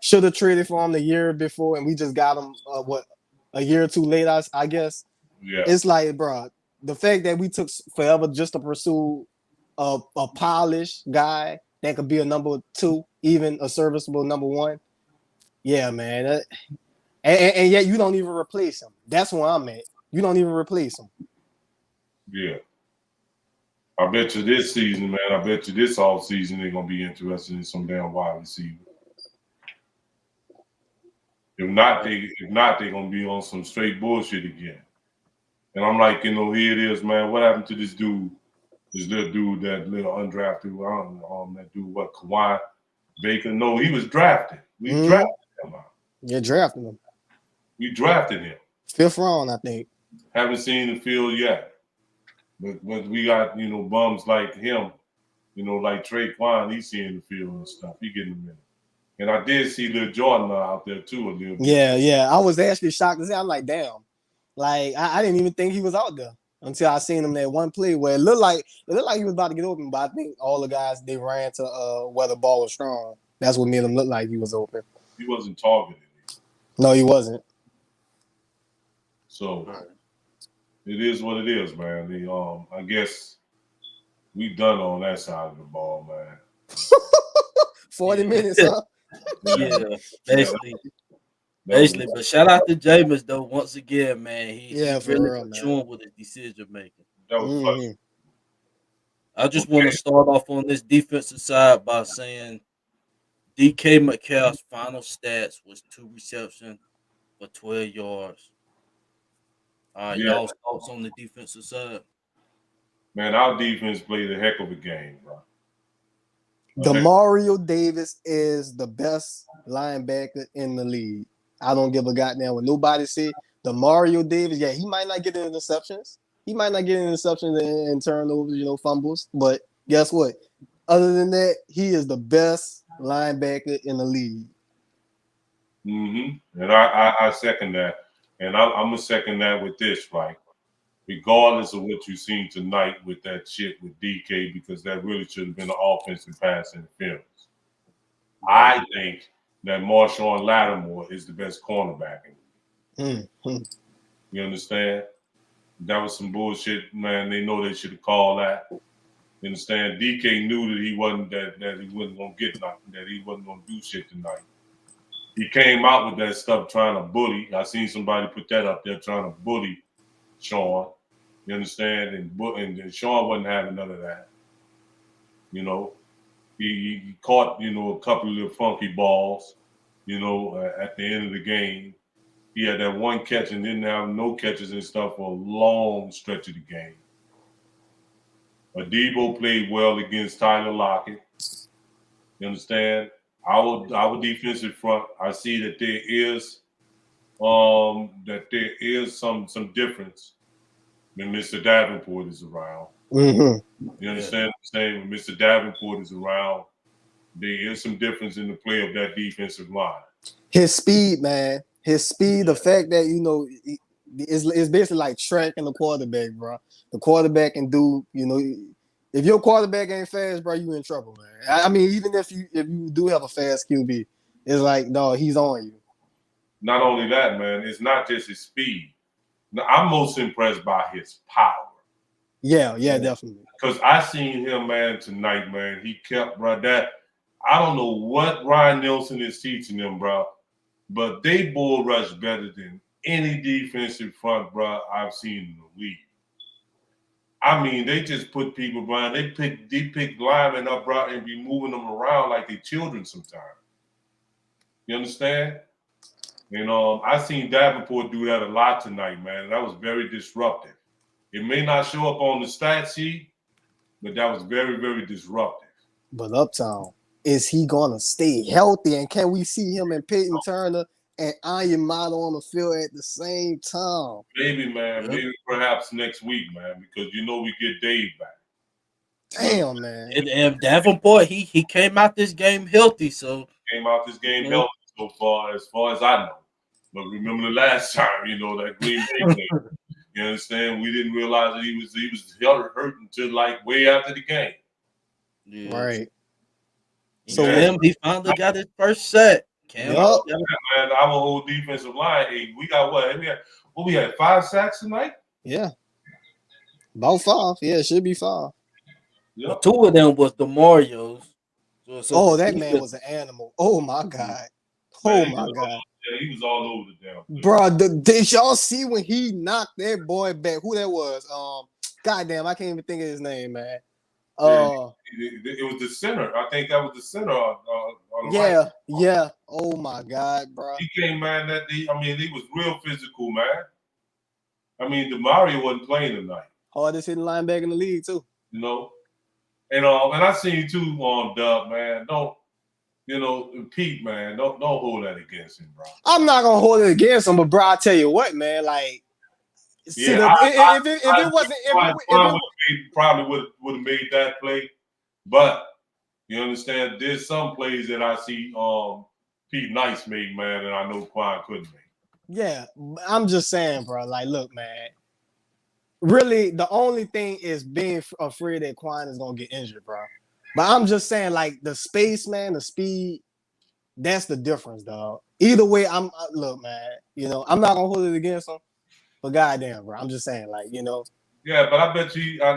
Should have traded for him the year before, and we just got him. A year or two later, I guess. Yeah. It's like, bro, the fact that we took forever just to pursue a polished guy that could be a number 2, even a serviceable number 1. Yeah, man. And yet you don't even replace him. That's where I'm at. You don't even replace him. Yeah. I bet you this season, man. I bet you this off season they're gonna be interested in some damn wide receiver. If not, they're gonna be on some straight bullshit again. And I'm like, here it is, man. What happened to this dude? This little dude, that little undrafted, I don't know, that dude, what, Kawhi Baker? No, he was drafted. We drafted him out. Yeah, drafting him. We drafted him. 5th round, I think. Haven't seen the field yet. But we got, bums like him, like Traquan, he's seeing the field and stuff. He getting them in. And I did see Lil Jordan out there too a little bit. Yeah. I was actually shocked to see. I'm like, damn. Like, I didn't even think he was out there until I seen him that one play where it looked like he was about to get open, but I think all the guys, they ran to where the ball was strong. That's what made him look like he was open. He wasn't targeted. No, he wasn't. So it is what it is, man. I guess we done on that side of the ball, man. 40 minutes, huh? Yeah, basically. Basically, but shout out to Jameis though. Once again, man, he's really maturing with his decision making. That was fun. I just want to start off on this defensive side by saying DK Metcalf's final stats was 2 receptions for 12 yards. Y'all's thoughts on the defensive side? Man, our defense played a heck of a game, bro. Demario Davis is the best linebacker in the league. I don't give a goddamn what nobody say. Demario Davis, yeah, he might not get interceptions. He might not get interceptions and turnovers, fumbles. But guess what? Other than that, he is the best linebacker in the league. And I second that. And I'm going to second that with this, right? Regardless of what you've seen tonight with that shit with DK, because that really should have been an offensive pass interference. I think that Marshawn Lattimore is the best cornerback in the league. You understand? That was some bullshit, man. They know they should have called that. You understand? DK knew that he wasn't gonna get nothing, that he wasn't gonna do shit tonight. He came out with that stuff trying to bully. I seen somebody put that up there trying to bully Sean. You understand? And Sean wasn't having none of that. He caught, a couple of little funky balls, at the end of the game. He had that one catch and didn't have no catches and stuff for a long stretch of the game. Adebo played well against Tyler Lockett. You understand? Our defensive front, I see that there is some difference when Mr. Davenport is around. You understand what I'm saying? When Mr. Davenport is around, there is some difference in the play of that defensive line. His speed, man. His speed, the fact that, it's basically like tracking the quarterback, bro. The quarterback can do, if your quarterback ain't fast, bro, you in trouble, man. I mean, even if you do have a fast QB, it's like, no, he's on you. Not only that, man, it's not just his speed. Now, I'm most impressed by his power. Yeah, definitely. Because I seen him, man, tonight, man. He kept, bro, that. I don't know what Ryan Nelson is teaching them, bro, but they bull rush better than any defensive front, bro, I've seen in the league. I mean, they just put people, bro. They pick linemen up, bro, and be moving them around like they children sometimes. You understand? And I seen Davenport do that a lot tonight, man. That was very disruptive. It may not show up on the stat sheet, but that was very, very disruptive. But Uptown, is he gonna stay healthy? And can we see him and Payton Turner and Iron Motto on the field at the same time? Maybe, man. Maybe perhaps next week, man, because we get Dave back. Damn, man. And Davenport, he came out this game healthy, so Came out this game healthy so far as I know. But remember the last time, that Green Bay game. You understand? We didn't realize that he was hurt until like way after the game. yeah. Right. So he finally got his first sack. Man, our whole defensive line, we got what? We had 5 sacks tonight? Yeah. About 5. Yeah, it should be 5. Yep. 2 of them was the Marios. So that man was an animal. Oh my God. Oh my God. Yeah, he was all over the damn place. Bro, did y'all see when he knocked that boy back? Who that was? Goddamn, I can't even think of his name, man. It was the center. I think that was the center on the right. Yeah. Oh my God, bro. He came, man. He was real physical, man. I mean, DeMario wasn't playing tonight. Hardest hitting linebacker in the league too. And I seen you too on Dub, man. Don't Pete, man. Don't hold that against him, bro. I'm not gonna hold it against him, but bro, I tell you what, man. Like, if it probably would have made that play, but you understand, there's some plays that I see Pete Nice made, man, and I know Quan couldn't make. Yeah, I'm just saying, bro. Like, look, man. Really, the only thing is being afraid that Quan is gonna get injured, bro. But I'm just saying, like, the space, man, the speed, that's the difference, dog. Either way, look, man. I'm not gonna hold it against him, but goddamn, bro, I'm just saying, like, Yeah, but I bet you, I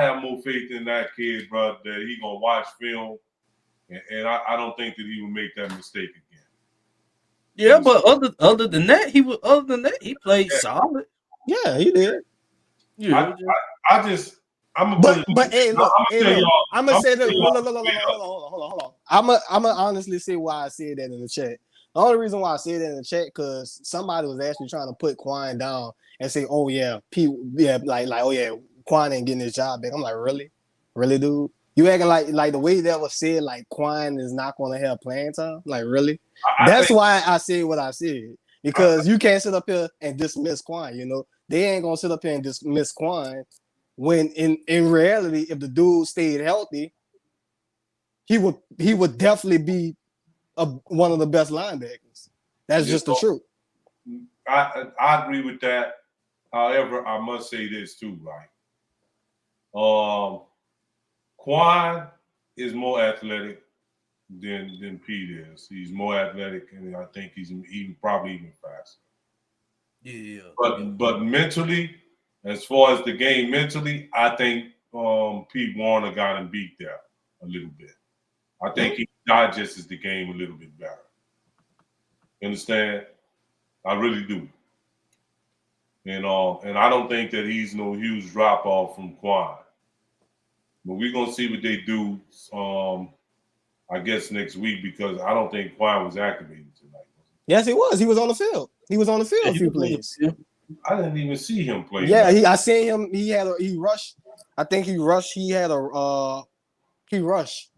have more faith in that kid, bro, that he gonna watch film, and I don't think that he will make that mistake again. Yeah, but other than that, he played solid. Yeah, he did. Yeah, I'm gonna say this. Hold on. I'm gonna honestly say why I said that in the chat. The only reason why I said that in the chat because somebody was actually trying to put Quan down and say, "Oh yeah, oh yeah, Quan ain't getting his job back." I'm like, really, dude? You acting like the way that was said, like Quan is not going to have playing time? Like, really? That's why I said what I said because you can't sit up here and dismiss Quan. They ain't gonna sit up here and dismiss Quan. When in reality, if the dude stayed healthy, he would definitely be one of the best linebackers. That's just the truth. I agree with that. However, I must say this too, right? Quan is more athletic than Pete is. He's more athletic, and I think he's probably even faster. Yeah. But mentally, as far as the game mentally, I think Pete Warner got him beat there a little bit. I think he digests the game a little bit better. You understand? I really do. And I don't think that he's no huge drop off from Quan. But we're gonna see what they do. I guess next week because I don't think Quan was activated tonight. Yes, he was. He was on the field. He was on the field a few plays. I didn't even see him play. Yeah, I seen him. He rushed. I think he rushed. He rushed.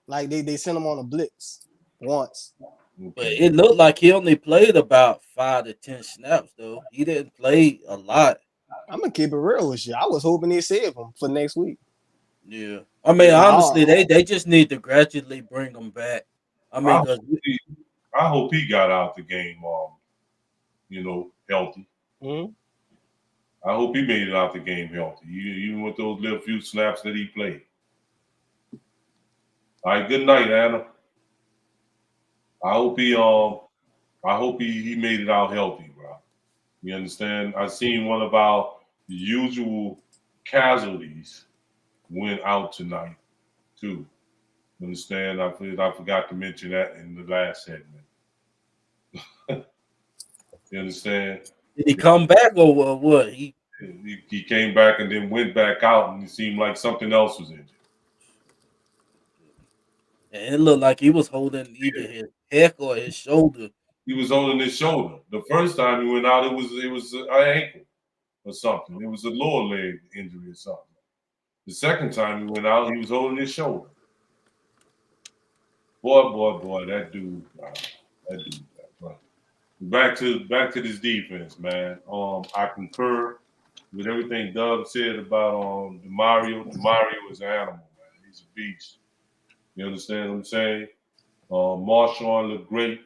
Like they sent him on a blitz once. But it looked like he only played about 5 to 10 snaps though. He didn't play a lot. I'm gonna keep it real with you. I was hoping they save him for next week. Yeah. I mean, honestly, they just need to gradually bring him back. I mean, I hope he got out the game, healthy. Mm-hmm. I hope he made it out the game healthy, even with those little few snaps that he played. All right, good night, Anna. I hope he made it out healthy, bro. You understand? I seen one of our the usual casualties went out tonight too. You understand? I forgot to mention that in the last segment. You understand? Did he come back or what? He came back and then went back out, and it seemed like something else was injured. And it looked like he was holding either his neck or his shoulder. He was holding his shoulder. The first time he went out, it was an ankle or something. It was a lower leg injury or something. The second time he went out, he was holding his shoulder. Boy, that dude. Back to this defense, man. I concur with everything Doug said about DeMario. DeMario is an animal, man. He's a beast. You understand what I'm saying? Marshawn looked great.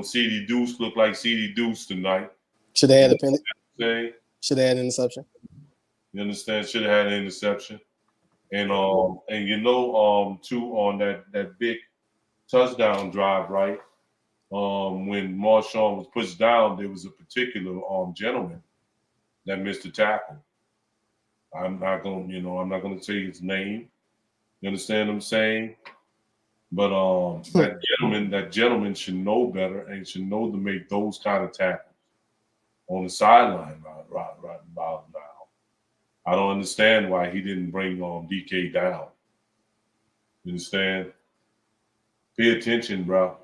CD Deuce looked like CD Deuce tonight. Should have had a penalty. Say, should have had an interception. You understand? Should have had an interception. And too, on that big touchdown drive, right? When Marshawn was pushed down, there was a particular gentleman that missed the tackle. I'm not gonna say his name. You understand what I'm saying? But that gentleman should know better and should know to make those kind of tackles on the sideline right about now. I don't understand why he didn't bring DK down. You understand? Pay attention, bro.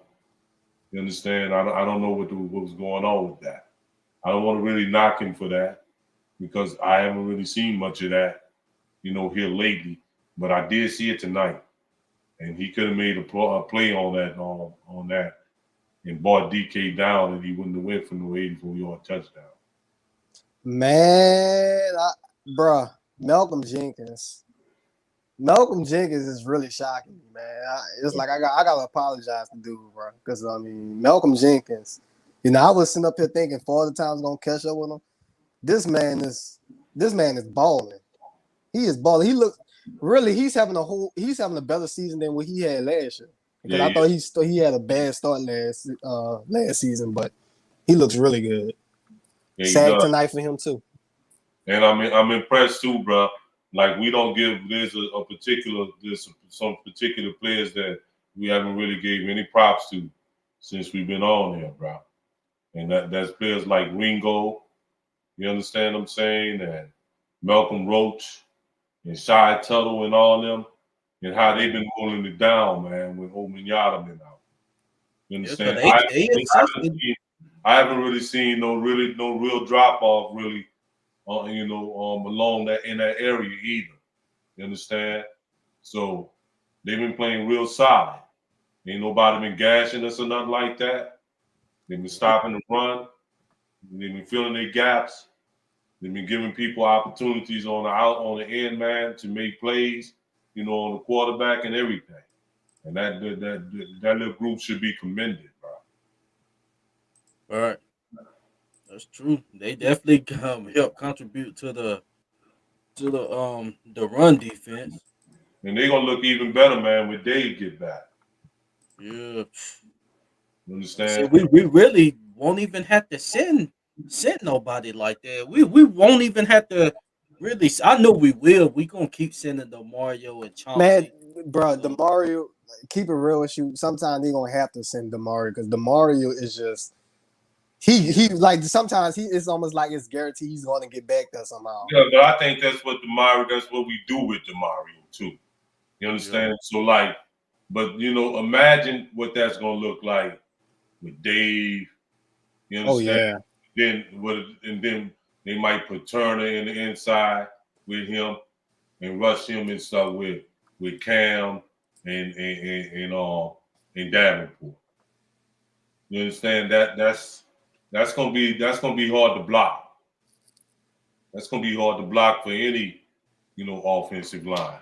You understand? I don't know what was going on with that. I don't want to really knock him for that because I haven't really seen much of that, here lately. But I did see it tonight, and he could have made a play on that and brought DK down, and he wouldn't have went for no 84-yard touchdown. Man, bruh, Malcolm Jenkins is really shocking me, man. It's like I got to apologize to dude, bro, because Malcolm Jenkins. I was sitting up here thinking Father Time's gonna catch up with him. This man is balling. He is balling. He's having a better season than what he had last year. Because I thought he had a bad start last season, but he looks really good. Yeah, Sad tonight for him too. And I'm impressed too, bro. Like we don't give some particular players that we haven't really gave any props to since we've been on here, bro. And that's players like Ringo, you understand what I'm saying, and Malcolm Roach and Shy Tuttle and all them, and how they've been holding it down, man, with Omenyada been out. You understand? I haven't really seen no real drop off really, along that in that area either. You understand? So they've been playing real solid. Ain't nobody been gashing us or nothing like that. They've been stopping the run. They've been filling their gaps. They've been giving people opportunities on the end, man, to make plays, on the quarterback and everything. And that little group should be commended, bro. All right. That's true. They definitely help contribute to the run defense. And they're gonna look even better, man, when Dave get back. Yeah. You understand? So we really won't even have to send nobody like that. We won't even have to really. I know we will. We gonna keep sending the Mario and Chauncey. Man, bro, the Mario. Keep it real with you. Sometimes they gonna have to send DeMario because DeMario is just he like sometimes it's almost like it's guaranteed he's gonna get back there somehow. Yeah, but I think that's what we do with DeMario too. You understand? Yeah. So imagine what that's gonna look like with Dave. You understand? Oh yeah. Then they might put Turner in the inside with him and rush him and stuff with Cam and Davenport. You understand that's gonna be hard to block. That's gonna be hard to block for any offensive line.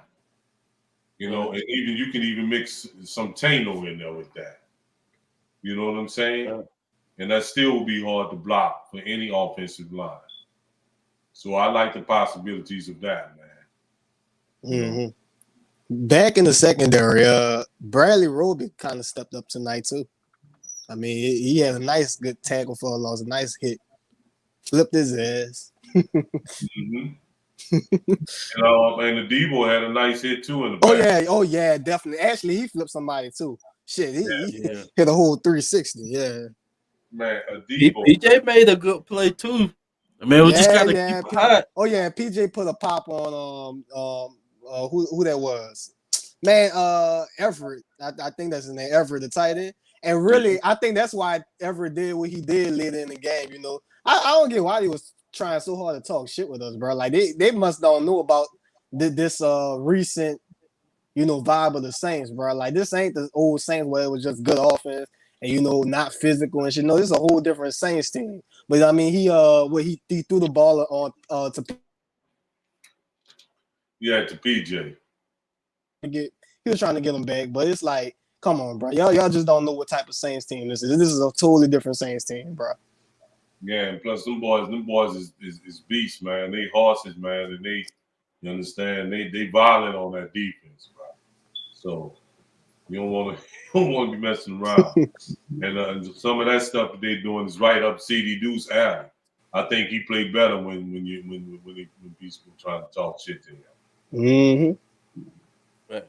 And even you can even mix some Tano in there with that. You know what I'm saying? Yeah. And that still will be hard to block for any offensive line. So I like the possibilities of that, man. Mm-hmm. Back in the secondary, Bradley Roby kind of stepped up tonight too. I mean, he had a nice good tackle for a loss, a nice hit. Flipped his ass. Mm-hmm. And the Debo had a nice hit too in the back. Oh yeah, definitely. Actually, he flipped somebody too. Shit, he Yeah. hit a whole 360. Yeah. Man, a Debo. PJ made a good play too. I mean, we just gotta keep Yeah. it hot. Oh yeah, PJ put a pop on who that was. Man, Everett. I think that's his name, Everett, the tight end. And really, I think that's why Everett did what he did later in the game. You know, I don't get why he was trying so hard to talk shit with us, bro. Like they must don't know about this recent, you know, vibe of the Saints, bro. Like this ain't the old Saints where it was just good offense and you know not physical and shit. No, this is a whole different Saints team. But I mean, he threw the ball on to Yeah, to PJ. get. He was trying to get him back, but it's like, come on, bro. Y'all just don't know what type of Saints team this is. This is a totally different Saints team, bro. Yeah, and plus them boys is beasts, man. They horses, man, and you understand, they violent on that defense, bro. So you don't want to be messing around. And some of that stuff that they're doing is right up CD Deuce alley. I think he played better when people trying to talk shit to him. Mm-hmm. Right.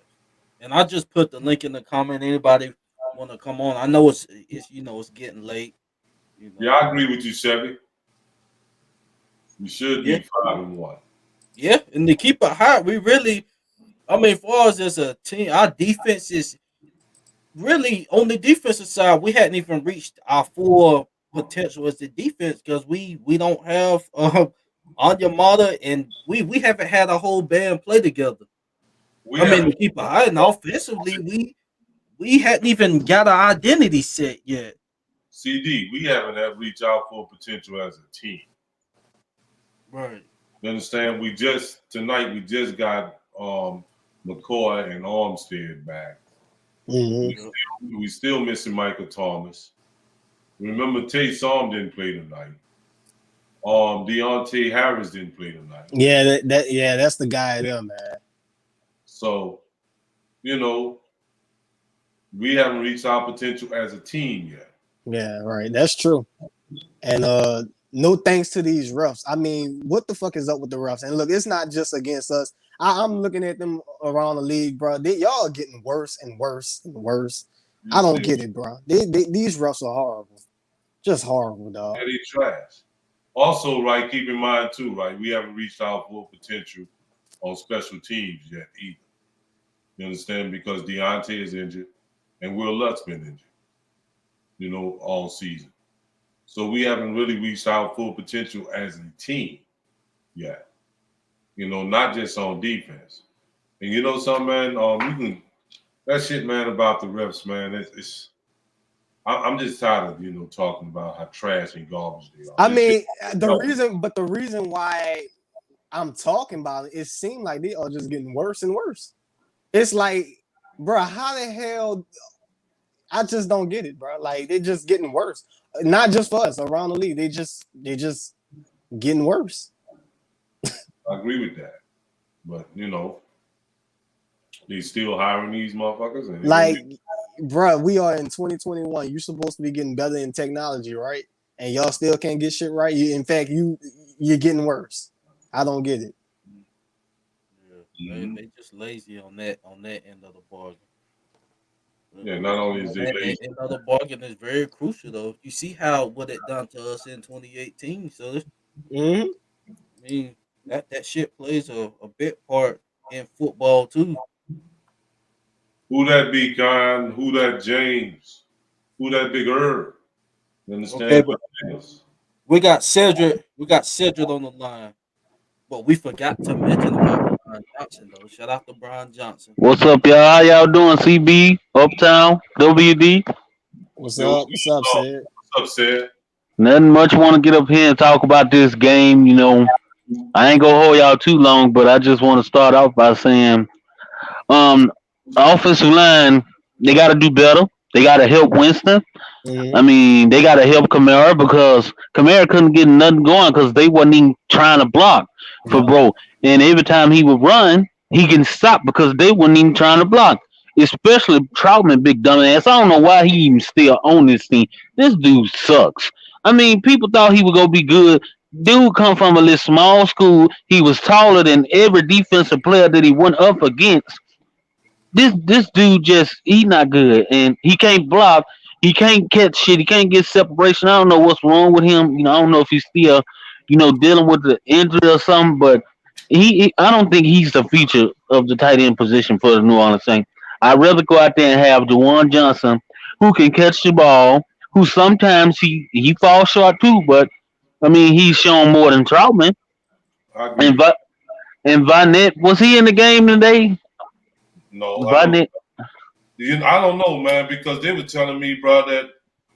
And I just put the link in the comment. Anybody want to come on? I know it's it's getting late. You know. Yeah, I agree with you, Chevy. We should be 5-1. Yeah, and to keep it hot, we really, I mean, for us as a team, our defense is really on the defensive side. We hadn't even reached our full potential as the defense because we don't have Onyemata and we haven't had a whole band play together. We I mean, haven't to keep it high and offensively, we hadn't even got our identity set yet. we haven't reached our full potential as a team. Right. You understand? Tonight we just got McCoy and Armstead back. Mm-hmm. We still missing Michael Thomas. Remember, Tay Psalm didn't play tonight. Deontay Harris didn't play tonight. Yeah, that's the guy there, man. So, you know, we haven't reached our potential as a team yet. Yeah, right. That's true. And no thanks to these refs. I mean, what the fuck is up with the refs? And look, it's not just against us. I'm looking at them around the league, bro. Y'all are getting worse and worse and worse. I don't get it, bro. These refs are horrible. Just horrible, dog. Yeah, they trash. Also, right, keep in mind too, right, we haven't reached our full potential on special teams yet either. You understand? Because Deontay is injured and Will Lutz been injured, you know, all season. So we haven't really reached our full potential as a team yet. You know, not just on defense. And you know something, man, that shit, man, about the refs, man, I'm just tired of, talking about how trash and garbage they are. I mean, the reason why I'm talking about it seems like they are just getting worse and worse. It's like, bro, how the hell? I just don't get it, bro. Like they're just getting worse. Not just for us around the league. They just getting worse. I agree with that, but they still hiring these motherfuckers. And bro, we are in 2021. You're supposed to be getting better in technology, right? And y'all still can't get shit right. In fact, you're getting worse. I don't get it. Yeah, they just lazy on that end of the bargain. Yeah, not only is they lazy, end of the bargain is very crucial though. You see what it done to us in 2018. So I mean that shit plays a big part in football too. Who that be, Con? Who that James? Who that Big Herb? You understand? Okay, we got Cedric on the line, but we forgot to mention about Brian Johnson though. Shout out to Brian Johnson. What's up, y'all? How y'all doing? CB, Uptown, WD. What's up? What's up, Sid? What's up, Sid? Nothing much. Want to get up here and talk about this game. I ain't gonna hold y'all too long, but I just want to start off by saying, offensive line, they got to do better. They got to help Winston. I mean, they got to help Kamara because Kamara couldn't get nothing going because they wasn't even trying to block for bro. And every time he would run, he can stop because they wasn't even trying to block. Especially Troutman, big dumbass. I don't know why he even still on this team. This dude sucks. I mean, people thought he would go be good Dude come from a little small school. He was taller than every defensive player that he went up against. This dude just he not good, and he can't block. He can't catch shit. He can't get separation. I don't know what's wrong with him. I don't know if he's still, dealing with the injury or something. But I don't think he's the future of the tight end position for the New Orleans Saints. I'd rather go out there and have Dewan Johnson, who can catch the ball, who sometimes he falls short too. But I mean, he's shown more than Troutman. I agree And with and Vinette, was he in the game today? you. No, I don't. Vinette. I don't know, man, because they were telling me, bro, that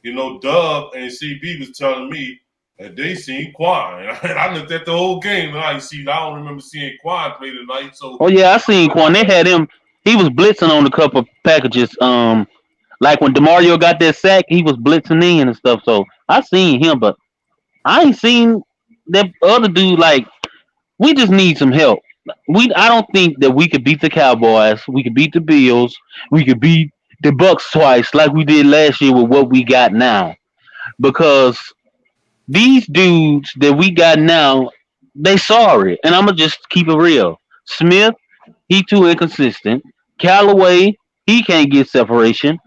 Dub and CB was telling me that they seen Quan, and I looked at the whole game and I don't remember seeing Quan play tonight. So Oh yeah, I seen Quan. They had him. He was blitzing on a couple packages. Like when Demario got that sack, he was blitzing in and stuff. So I seen him, but I ain't seen that other dude. Like we just need some help. I don't think that we could beat the Cowboys. We could beat the Bills. We could beat the Bucks twice, like we did last year with what we got now. Because these dudes that we got now, they sorry, and I'm gonna just keep it real. Smith, he too inconsistent. Callaway, he can't get separation.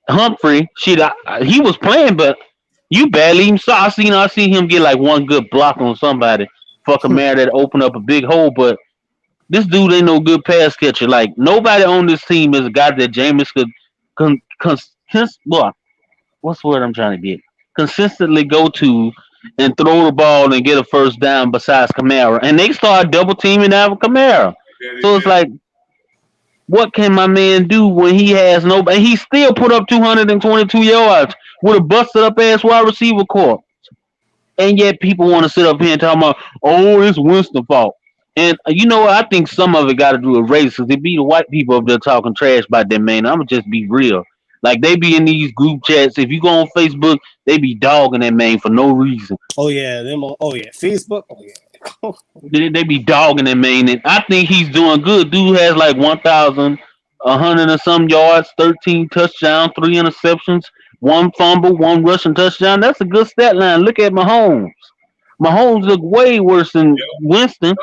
Humphrey, shit, he was playing, but you barely even saw. I seen him get like one good block on somebody. Fuck a man that opened up a big hole, but this dude ain't no good pass catcher. Like nobody on this team is a guy that Jameis could what? What's the word I'm trying to get? Consistently go to and throw the ball and get a first down besides Kamara. And they start double teaming out Kamara. yeah, they So it's did. like, what can my man do when he has nobody? He still put up 222 yards with a busted up ass wide receiver core. And yet people want to sit up here and talk about, oh, it's Winston's fault. And you know what? I think some of it got to do with race because it be the white people up there talking trash about that man. I'm going to just be real. Like they be in these group chats. If you go on Facebook, they be dogging that man for no reason. Oh yeah, them. Oh yeah, Facebook. Oh yeah. They be dogging that man. And I think he's doing good. Dude has like 1,100 and some yards, 13 touchdowns, 3 interceptions, 1 fumble, 1 rushing touchdown. That's a good stat line. Look at Mahomes. Mahomes look way worse than Yep, Winston.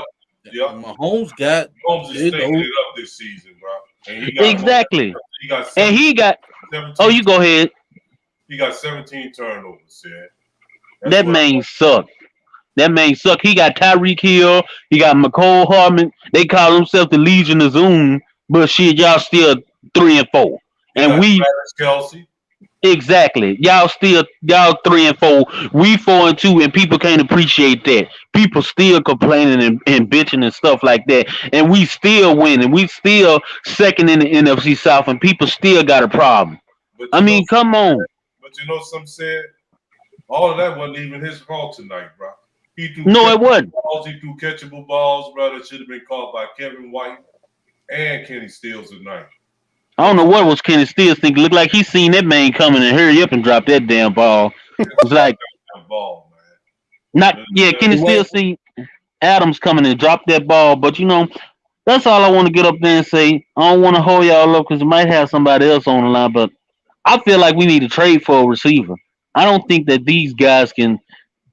yep. Mahomes got Holmes is you stinking know it up this season, bro. And he got Exactly. he got And he got. 17, Oh, you go ahead. he got 17 turnovers, said. That's That what man suck. That man suck. He got Tyreek Hill. He got McCole Hardman. They call themselves the Legion of Zoom, but shit, y'all still 3-4. he And got we Travis Kelsey. exactly y'all 3-4. We 4-2, and people can't appreciate that. People still complaining and bitching and stuff like that, and we still winning. We still second in the NFC South, and people still got a problem. But I mean, come on. some said all of that wasn't even his fault tonight, bro. He threw No, it catchable wasn't. balls, he threw catchable balls, bro, that should have been caught by Kevin White and Kenny Stills tonight. I don't know what was Kenny Stills thinking. Looked like he seen that man coming and hurry up and drop that damn ball. It's like That ball, not man. yeah. Kenny Stills seen Adams coming and drop that ball, but that's all I want to get up there and say. I don't want to hold y'all up because it might have somebody else on the line, but I feel like we need to trade for a receiver. I don't think that these guys can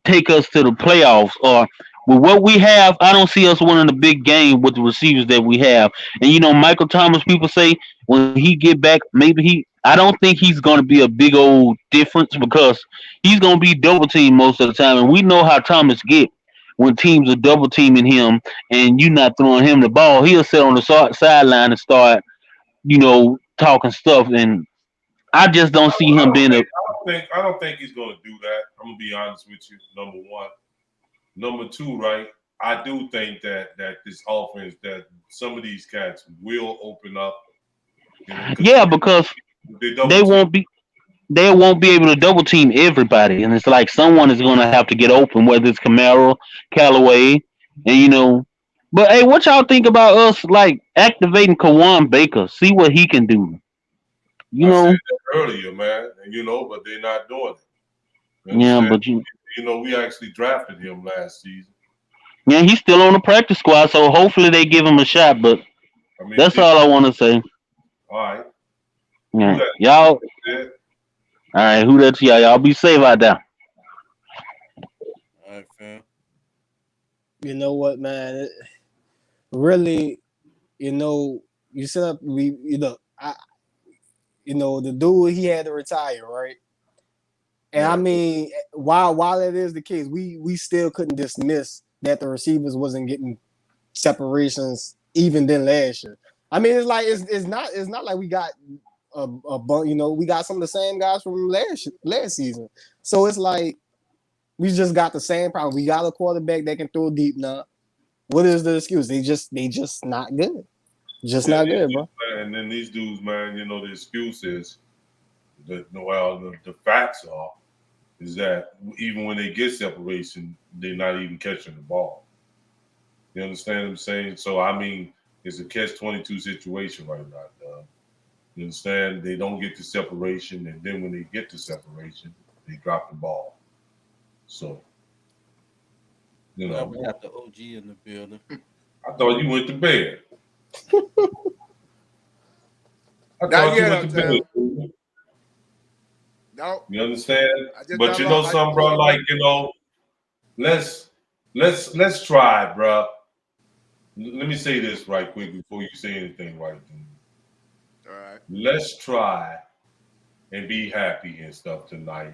take us to the playoffs or with what we have. I don't see us winning a big game with the receivers that we have. And Michael Thomas, people say when he get back, maybe I don't think he's going to be a big old difference because he's going to be double teamed most of the time, and we know how Thomas get when teams are double teaming him and you not throwing him the ball. He'll sit on the sideline and start, talking stuff, and I just don't see him being a. I don't think he's gonna do that. I'm gonna be honest with you. Number one. Number two, right? I do think that this offense, that some of these cats will open up. Yeah, because they won't be able to double team everybody, and it's like someone is going to have to get open, whether it's Camaro, Callaway, and But hey, what y'all think about us like activating Kawan Baker? See what he can do. I said that earlier, man, and but they're not doing it. Yeah, but we actually drafted him last season. Yeah, he's still on the practice squad, so hopefully they give him a shot. But that's all I want to say. All right. Yeah, y'all. All right, who that's y'all? Y'all be safe out there. You know what, man? Really, you set up. The dude he had to retire, right? And I mean, while that is the case, we still couldn't dismiss that the receivers wasn't getting separations even then last year. I mean, it's not like we got a bunch. We got some of the same guys from last season. So it's like we just got the same problem. We got a quarterback that can throw deep now. What is the excuse? They just not good. Just not good, bro. And then these dudes, man, the excuse is that the facts is that even when they get separation, they're not even catching the ball. You understand what I'm saying? So I mean, it's a catch-22 situation right now, dog. You understand? They don't get the separation, and then when they get the separation, they drop the ball. So, We got the OG in the building. I thought you went to bed. Not yet, Uptown. No. You understand? But something, bro, like, let's try, bro. Let me say this right quick before you say anything right. All right. Let's try and be happy and stuff tonight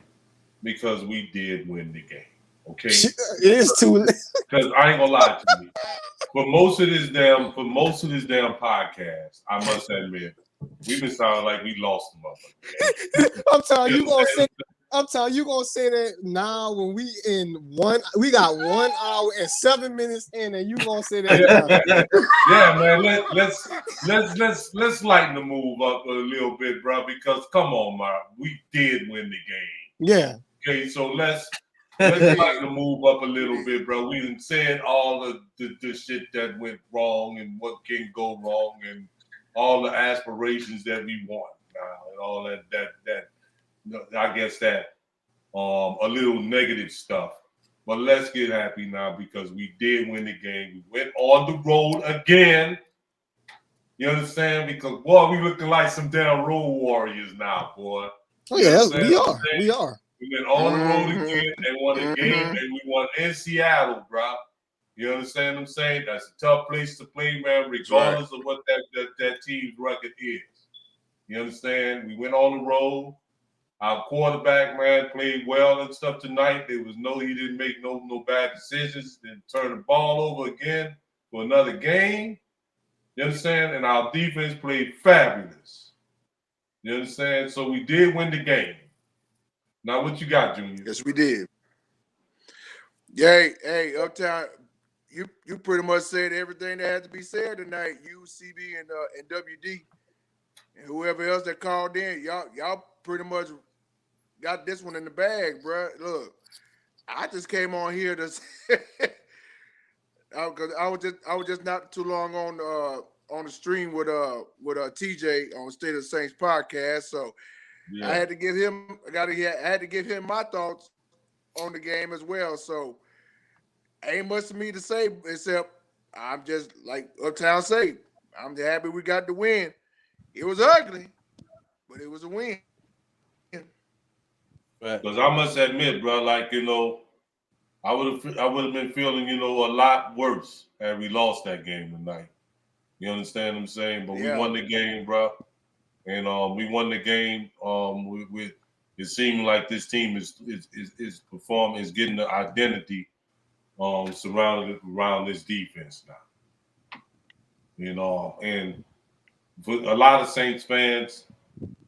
because we did win the game. Okay? It is too late. Because I ain't gonna lie to you. For most of this damn podcast, I must admit, we've been sounding like we lost them up. I'm telling you, you gonna say that now when we got 1 hour and 7 minutes in, and you gonna say that? Yeah, man. Let's lighten the move up a little bit, bro. Because come on, man, we did win the game. Yeah. Okay, so let's lighten the move up a little bit, bro. We done said all the shit that went wrong and what can go wrong and all the aspirations that we want now and all that I guess that a little negative stuff. But let's get happy now because we did win the game. We went on the road again. You understand? Because boy, we looking like some damn road warriors now, boy. Oh yeah, we are. We went on the road again and won a game, and we won in Seattle, bro. You understand what I'm saying? That's a tough place to play, man, regardless of what that team's record is. You understand? We went on the road. Our quarterback, man, played well and stuff tonight. He didn't make no bad decisions. Didn't turn the ball over again for another game. You understand? And our defense played fabulous. You understand? So we did win the game. Now, what you got, Junior? Yes, we did. Yeah, hey, Uptown, you pretty much said everything that had to be said tonight. You, CB, and WD, and whoever else that called in, y'all pretty much got this one in the bag, bro. Look, I just came on here to because I was just not too long on the stream with TJ on State of the Saints podcast, so. Yeah. I had to give him my thoughts on the game as well. So ain't much for me to say except I'm just like Uptown say, I'm just happy we got the win. It was ugly, but it was a win. Because I must admit, bro, like I would have been feeling a lot worse had we lost that game tonight. You understand what I'm saying? But we won the game, bro. And we won the game with it seemed like this team is performing, is getting the identity surrounded around this defense now. And for a lot of Saints fans,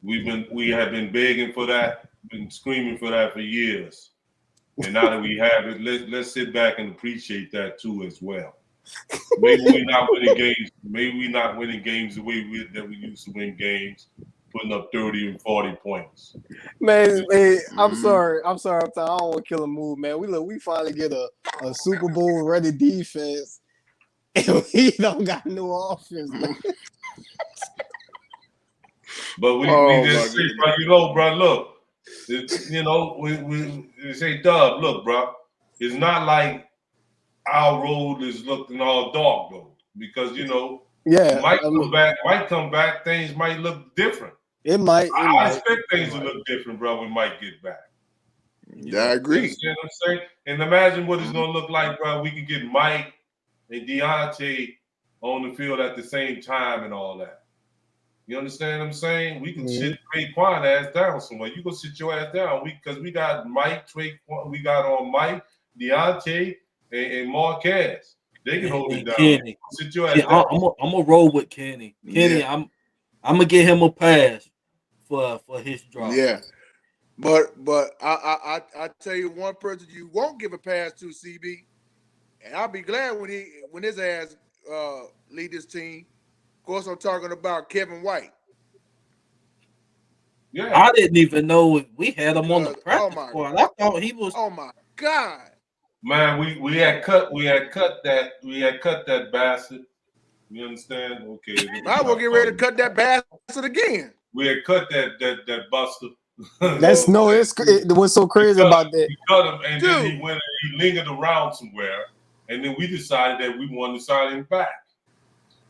we have been begging for that, been screaming for that for years. And now that we have it, let's sit back and appreciate that too as well. Maybe we're not winning games. Maybe we're not winning games the way that we used to win games, putting up 30 and 40 points. Man, I'm sorry. I don't want to kill a move, man. We finally get a Super Bowl ready defense, and we don't got no offense. But we just say, bro, look, we say, Dub, look, bro, it's not like our road is looking all dark though, because might come back, things might look different. It might. I expect things to look different, bro. We might get back. I agree. You understand what I'm saying? And imagine what it's going to look like, bro. We can get Mike and Deontay on the field at the same time and all that. You understand what I'm saying? We can sit Traquan ass down somewhere. You go sit your ass down. Because we got Mike, Traquan, we got on Mike, Deontay, and Marquez. They can hold it down. Kenny. Sit your ass down. I'm gonna roll with Kenny. Kenny, I'm gonna give him a pass for his drop. Yeah. But I tell you one person you won't give a pass to, CB, and I'll be glad when his ass lead this team. Of course, I'm talking about Kevin White. Yeah, I didn't even know we had him on the practice squad. I thought he was. Oh my God, man, we had cut that bastard. You understand? Okay. I will get ready to cut that bastard again. We had cut that buster. That's no. It was so crazy about that. We cut him, and then he went and he lingered around somewhere, and then we decided that we wanted to sign him back.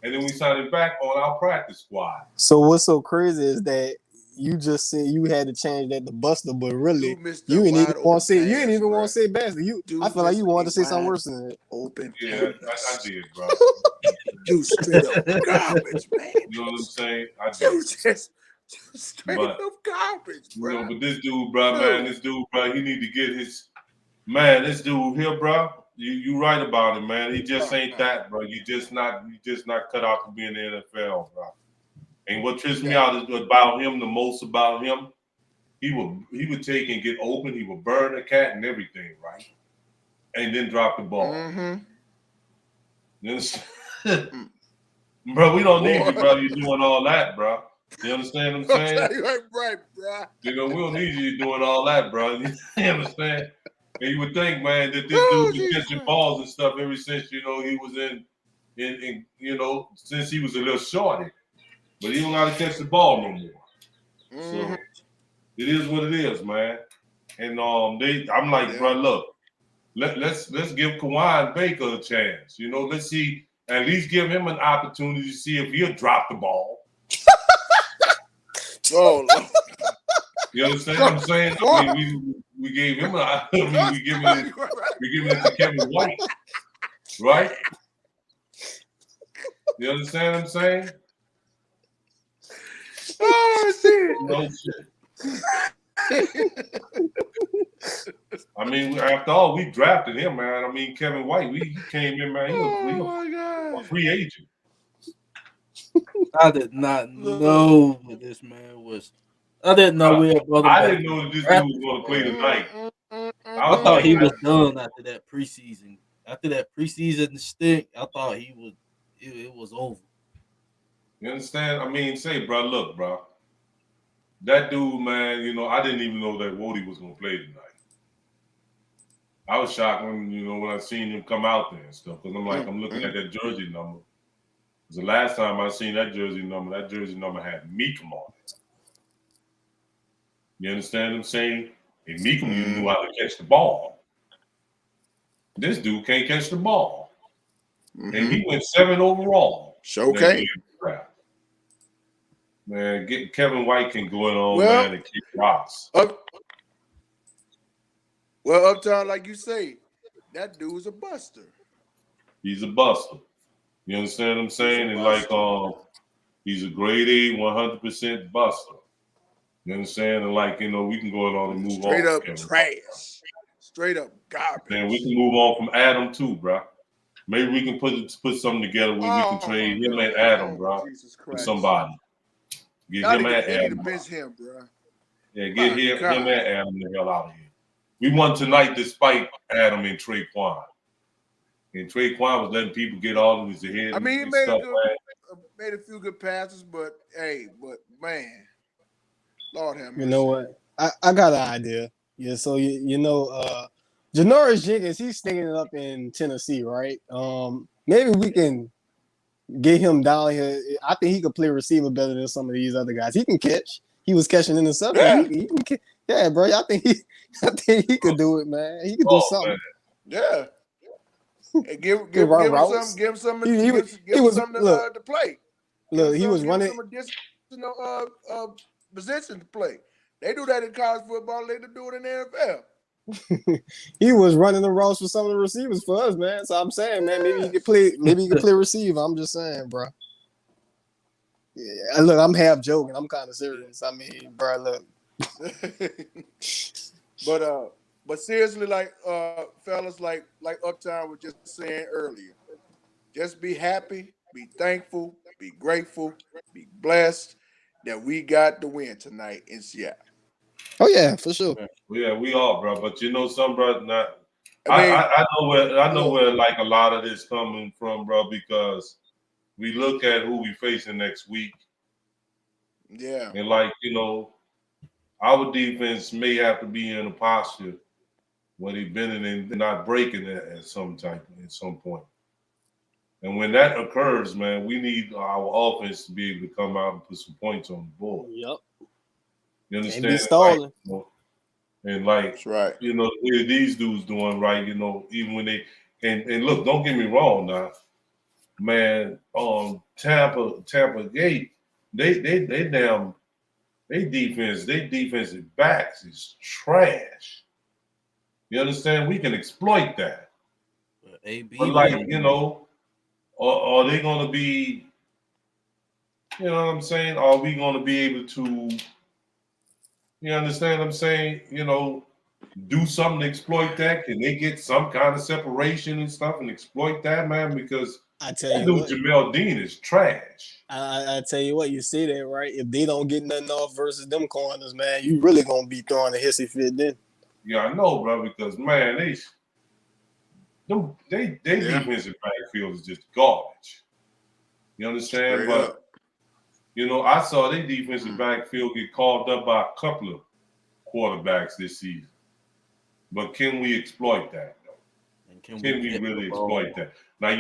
And then we signed him back on our practice squad. So what's so crazy is that you just said you had to change that to Buster, but really you ain't even want to say Buster. I feel like you wanted to say something worse than that. Open. Yeah, I did, bro. You straight up garbage, man. You know what I'm saying? I did. You just straight up garbage, bro. You know, but this dude, bro, he need to get his this dude here, bro. You right about it, man. He just ain't that, bro. You just not cut out to be in the NFL, bro. And what trips me out is about him the most about him. He would take and get open. He would burn a cat and everything, right? And then drop the ball. You understand? Bro, we don't need you, bro. You doing all that, bro. You understand what I'm saying? Right, bro. You know, we don't need you doing all that, bro. You understand? And you would think, man, that this dude was catching balls and stuff ever since, he was in since he was a little shorty. But he don't know how to catch the ball no more. So it is what it is, man. And I'm like, bro, look, let's give Kawhi Baker a chance. Let's see, at least give him an opportunity to see if he'll drop the ball. Oh, you understand what I'm saying? I mean, we gave him we giving it to Kevin White, right? You understand what I'm saying? Oh shit! No shit. I mean, after all, we drafted him, man. I mean, Kevin White, he came in, man. He was a free agent. I did not know what this man was. I didn't know we had brother. I didn't know that this dude was going to play tonight. I thought he was done after that preseason. After that preseason stint, I thought he was. It was over. You understand? I mean, bro, look, bro. That dude, man. I didn't even know that WDN was going to play tonight. I was shocked when I seen him come out there and stuff. Because I'm looking at that jersey number. The last time I seen that jersey number had Meekum on it. You understand what I'm saying? And Meekum knew how to catch the ball. This dude can't catch the ball. And he went 7 overall. Okay. Man, Kevin White can go on, man, and kick rocks. Uptown, like you say, that dude's a buster. He's a buster. You understand what I'm saying? And he's a grade A, 100% buster. You understand? And we can go on and move on. Straight up trash. Straight up garbage. And we can move on from Adam too, bro. Maybe we can put something together where we can trade him and Adam, bro, with somebody. Get him and Adam. Bench him, bro. Yeah, get him and Adam the hell out of here. We won tonight despite Adam and Traquan. And Traquan was letting people get all of his head. I mean, he made a few good passes, but man, Lord have mercy. You know what? I got an idea. Yeah, so Janoris Jenkins, he's sticking it up in Tennessee, right? Maybe we can get him down here. I think he could play receiver better than some of these other guys. He can catch. He was catching in the summer. Yeah, bro. I think he could do it, man. He could do something. Man. Yeah. And give him something to play. Look, he was running some additional position to play. They do that in college football. They do it in the NFL. He was running the routes for some of the receivers for us, man. So I'm saying, man, maybe he could play. Maybe he could play receiver. I'm just saying, bro. Yeah, look, I'm half joking. I'm kind of serious. I mean, bro, look. But seriously, like fellas, like Uptown was just saying earlier, just be happy, be thankful, be grateful, be blessed that we got the win tonight in Seattle. Oh yeah, for sure. Yeah, we are, bro. But you know, some bro, not. I mean, I know where like a lot of this coming from, bro, because we look at who we facing next week, yeah, and like our defense may have to be in a posture where they've been in and not breaking it at some point. And when that occurs, man, we need our offense to be able to come out and put some points on the board. Yep. You understand? And be stalling. And like, that's right. the way these dudes doing, right? Even when they and look, don't get me wrong now, man. Tampa Gate, they defensive backs is trash. You understand? We can exploit that. But like, are they going to be? You know what I'm saying? Are we going to be able to? You understand what I'm saying? Do something to exploit that? Can they get some kind of separation and stuff and exploit that, man? Because I tell that you dude what, Jamel Dean is trash. I tell you what, you see that, right? If they don't get nothing off versus them corners, man, you really gonna be throwing a hissy fit then. Yeah, I know, bro. Because man, they defensive backfield is just garbage. You understand? Straight But up. I saw their defensive backfield get called up by a couple of quarterbacks this season. But can we exploit that, though? And can we really exploit that? Now,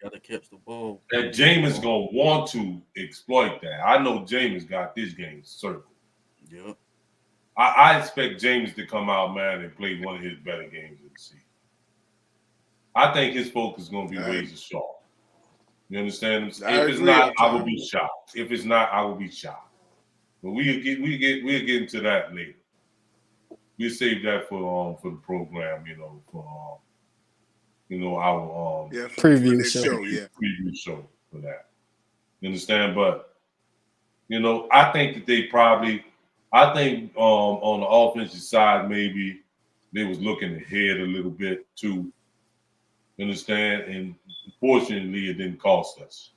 gotta catch the ball. that Jameis going to want to exploit that. I know Jameis got this game circled. Yep. I expect Jameis to come out, man, and play one of his better games of the season. I think his focus is going to be razor sharp. You understand? If it's not, I will be shocked. If it's not, I will be shocked. But we'll get into that later. We'll save that for the program, for our preview show. Preview show for that. You understand? But I think that they probably on the offensive side maybe they was looking ahead a little bit too. You understand? And unfortunately, it didn't cost us.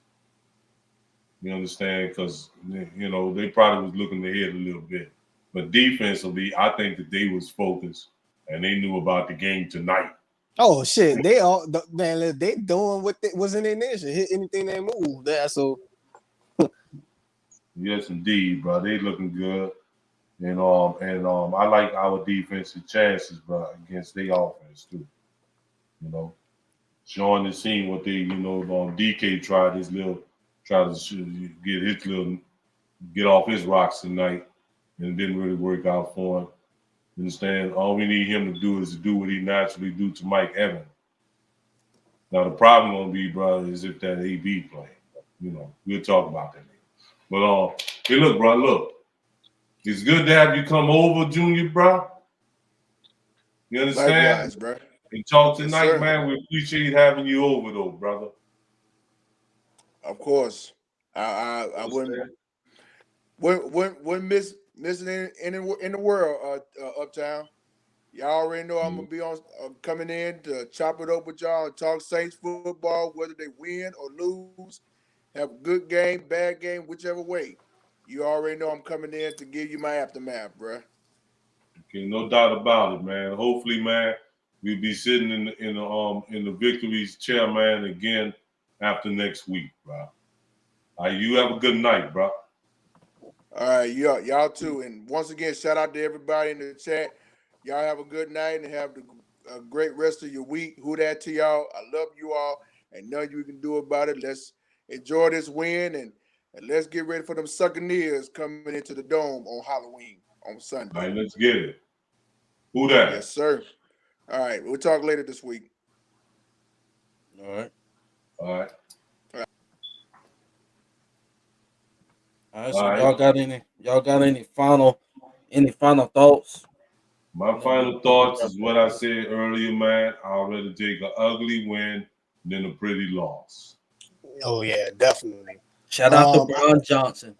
You understand? Because they probably was looking ahead a little bit. But defensively, I think that they was focused and they knew about the game tonight. Oh shit! They doing what was in their nation. Hit anything they move. So. Yes, indeed, bro. They looking good. And I like our defensive chances, bro, against their offense too. Showing the scene what they, DK tried to get off his rocks tonight, and it didn't really work out for him. You understand? All we need him to do is to do what he naturally do to Mike Evans. Now the problem gonna be, bro, is if that AB play. We'll talk about that later. But hey, look, bro, look. It's good to have you come over, Junior, bro. You understand? Likewise, bro. And talk tonight, man. We appreciate having you over, though, brother. Of course, I wouldn't miss it in the world. Uptown, y'all already know I'm gonna be on coming in to chop it up with y'all and talk Saints football, whether they win or lose, have a good game, bad game, whichever way. You already know I'm coming in to give you my aftermath, bro. Okay, no doubt about it, man. Hopefully, man, we'll be sitting in the victories chair, man, again after next week, bro. You have a good night, bro. All right, y'all too. And once again, shout out to everybody in the chat. Y'all have a good night and have a great rest of your week. Who that to y'all? I love you all, and nothing you can do about it. Let's enjoy this win and let's get ready for them Succaneers coming into the Dome on Halloween on Sunday. All right, let's get it. Who that? Yes, sir. All right, we'll talk later this week. All right. All right. All right. So y'all got any final thoughts? My final thoughts is what I said earlier, man. I'd rather take an ugly win than a pretty loss. Oh yeah, definitely. Shout out to Brian Johnson.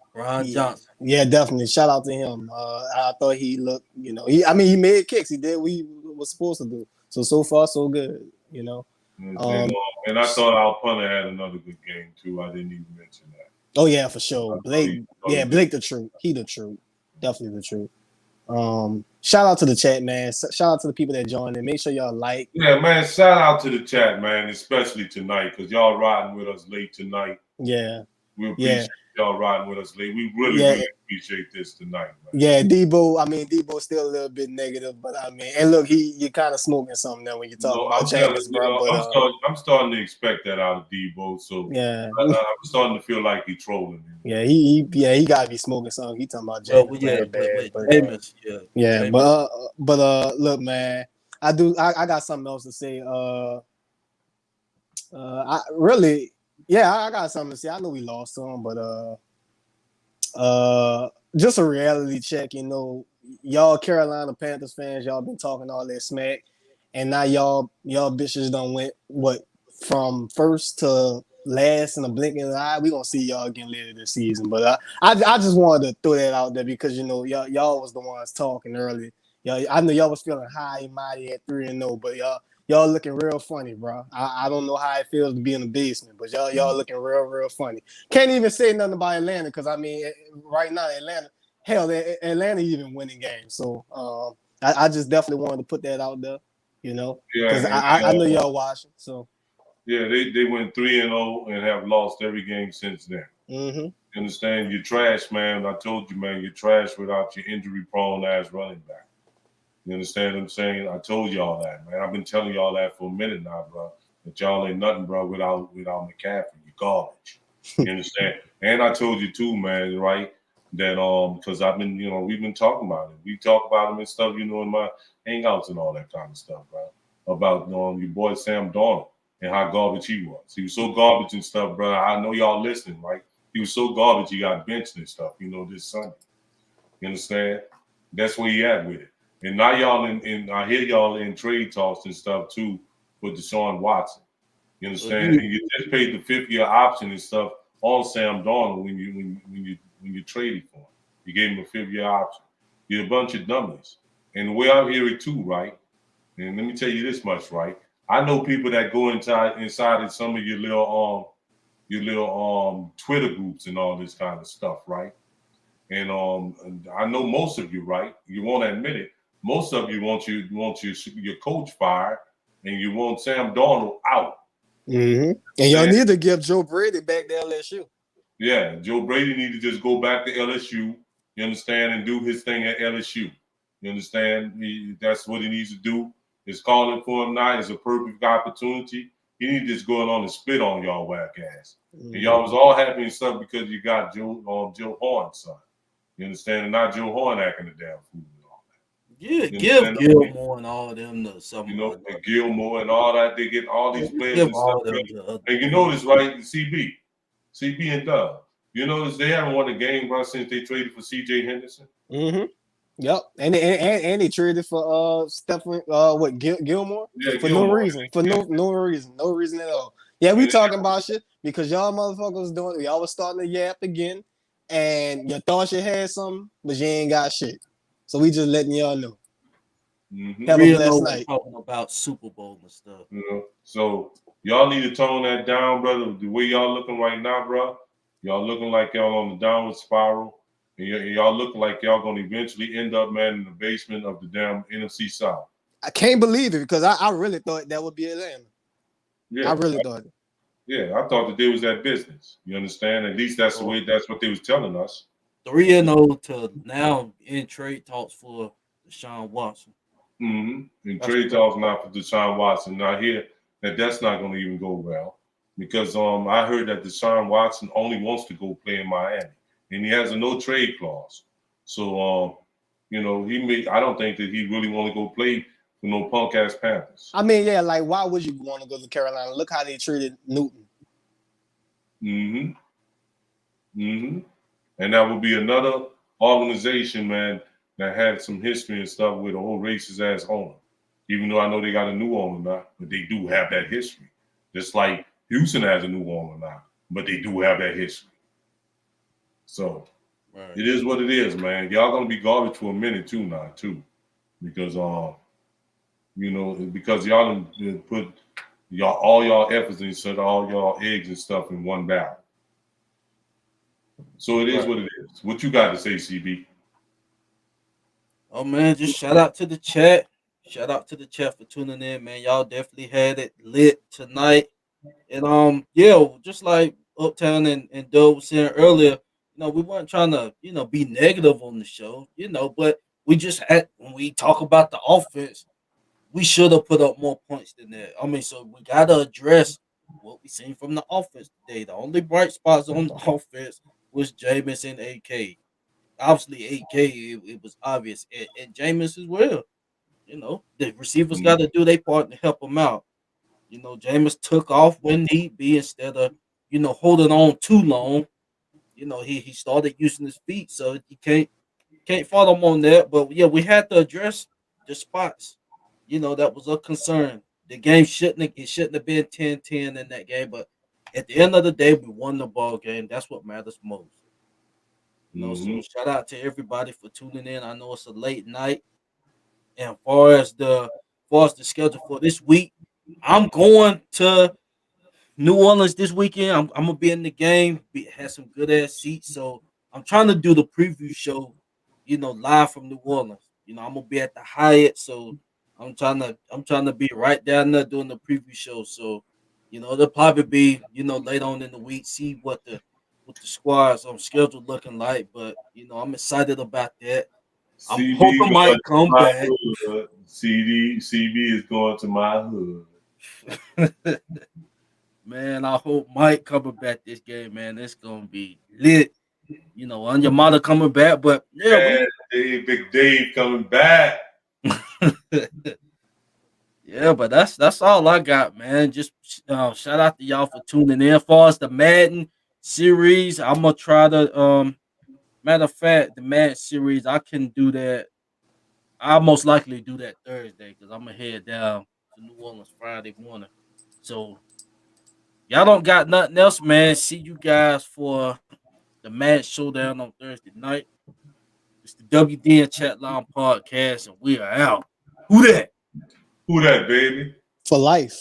Yeah, definitely. Shout out to him. I thought he looked, he made kicks. He did what he was supposed to do. So far, so good. And I thought our punter had another good game too. I didn't even mention that. Oh yeah, for sure. Blake the truth. He the truth. Definitely the truth. Shout out to the chat, man. Shout out to the people that joined in. Make sure y'all like. Yeah, man. Shout out to the chat, man, especially tonight because y'all riding with us late tonight. Yeah. We appreciate y'all riding with us late. We really appreciate this tonight, man. Yeah, Debo's still a little bit negative, but and look, you're kind of smoking something now when you talk about Jameis, bro. I'm starting to expect that out of Debo, so yeah, I'm starting to feel like he's trolling me. Yeah, he gotta be smoking something. He talking about Jameis. But look, man, I got something else to say. I got something to say. I know we lost some, but just a reality check. Y'all Carolina Panthers fans, y'all been talking all that smack, and now y'all bitches done went from first to last in a blink of an eye. We gonna see y'all again later this season. But I just wanted to throw that out there because y'all was the ones talking early. I know y'all was feeling high and mighty at 3-0, but y'all looking real funny, bro. I don't know how it feels to be in the basement, but y'all looking real funny. Can't even say nothing about Atlanta because right now Atlanta even winning games. So I just definitely wanted to put that out there, because I know y'all watching. So yeah, they went 3-0 and have lost every game since then. Mm-hmm. You understand? You're trash, man. I told you, man. You're trash without your injury-prone ass running back. You understand what I'm saying? I told y'all that, man. I've been telling y'all that for a minute now, bro. That y'all ain't nothing, bro, without McCaffrey. You're garbage. You understand? And I told you too, man, right? That because I've been, we've been talking about it. We talk about him and stuff, in my hangouts and all that kind of stuff, bro. About your boy Sam Darnold and how garbage he was. He was so garbage and stuff, bro. I know y'all listening, right? He was so garbage he got benched and stuff, this Sunday. You understand? That's where he at with it. And now y'all I hear y'all in trade talks and stuff too with Deshaun Watson. You understand? And you just paid the 5th-year option and stuff on Sam Darnold when you traded for him. You gave him a 5th-year option. You're a bunch of dummies. And the way I hear it too, right? And let me tell you this much, right? I know people that go inside of some of your little Twitter groups and all this kind of stuff, right? And I know most of you, right? You won't admit it. Most of you want your coach fired, and you want Sam Darnold out. Mm-hmm. And y'all need to give Joe Brady back to LSU. Yeah, Joe Brady need to just go back to LSU. You understand, and do his thing at LSU. You understand? That's what he needs to do. It's calling for him now. It's a perfect opportunity. He need to just go on and spit on y'all whack ass. Mm-hmm. And y'all was all happy and stuff because you got Joe Horn's son. You understand? And not Joe Horn acting a damn fool. Yeah, give Gilmore and all of them to something. Gilmore and all that. They get all these players and stuff. And you notice, right? CB and Dub. You notice they haven't won a game, bro, since they traded for C.J. Henderson. Mm-hmm. Yep, and they traded for Stephen Gilmore for Gilmore. No reason, for no reason at all. Yeah, we talking about shit because y'all motherfuckers y'all was starting to yap again, and you thought you had something, but you ain't got shit. So we just letting y'all know. Mm-hmm. Have a blessed night. Talking about Super Bowl and stuff. So y'all need to tone that down, brother. The way y'all looking right now, bro, y'all looking like y'all on the downward spiral. And y'all looking like y'all gonna eventually end up, man, in the basement of the damn NFC South. I can't believe it because I really thought that would be Atlanta. Yeah, I really thought it. Yeah, I thought that they was that business. You understand? At least that's what they was telling us. 3-0 to now in trade talks for Deshaun Watson. Mm-hmm. In trade talks now for Deshaun Watson. Now I hear that's not going to even go well because I heard that Deshaun Watson only wants to go play in Miami and he has a no trade clause. So I don't think that he really want to go play for no punk ass Panthers. I mean, yeah, like why would you want to go to Carolina? Look how they treated Newton. Mm-hmm. Mm-hmm. And that would be another organization, man, that had some history and stuff with an old racist ass owner. Even though I know they got a new owner now, but they do have that history. Just like Houston has a new owner now, but they do have that history. So it is what it is, man. Y'all gonna be garbage for a minute too now, too, because because y'all done put all y'all efforts and set all y'all eggs and stuff in one barrel. So it is what it is. What you got to say, CB? Oh man, just shout out to the chat. Shout out to the chat for tuning in, man. Y'all definitely had it lit tonight. And yeah, just like Uptown and Doe was saying earlier, we weren't trying to, be negative on the show, but we just had when we talk about the offense, we should have put up more points than that. I mean, so we gotta address what we seen from the offense today. The only bright spots on the offense was Jameis and AK. Obviously, AK it was obvious, and Jameis as well. The receivers got to do their part to help them out. Jameis took off when need be instead of holding on too long. He started using his feet, so you can't fault him on that. But yeah, we had to address the spots. That was a concern. The game shouldn't have been 10-10 in that game, but at the end of the day, we won the ball game. That's what matters most. So shout out to everybody for tuning in. I know it's a late night, and far as the schedule for this week, I'm going to New Orleans this weekend. I'm gonna be in the game. Have some good ass seats. So I'm trying to do the preview show, live from New Orleans. I'm gonna be at the Hyatt, so I'm trying to be right down there doing the preview show. So, it'll probably be later on in the week. See what the squad's schedule looking like. But I'm excited about that. I'm CB hoping going Mike to come my back. hood. CB is going to my hood. Man, I hope Mike coming back this game, man. It's gonna be lit. On your mother coming back, but yeah, Man, Big Dave coming back. yeah, but that's all I got, man. Just shout out to y'all for tuning in. As far as the Madden series, I'm gonna try to matter of fact, the Madden series, I can do that. I'll most likely do that Thursday because I'm gonna head down to New Orleans Friday morning. So y'all don't got nothing else, man. See you guys for the Mad Showdown on Thursday night. It's the WDN Chatline podcast, and we are out. Who that? Who that, baby? For life.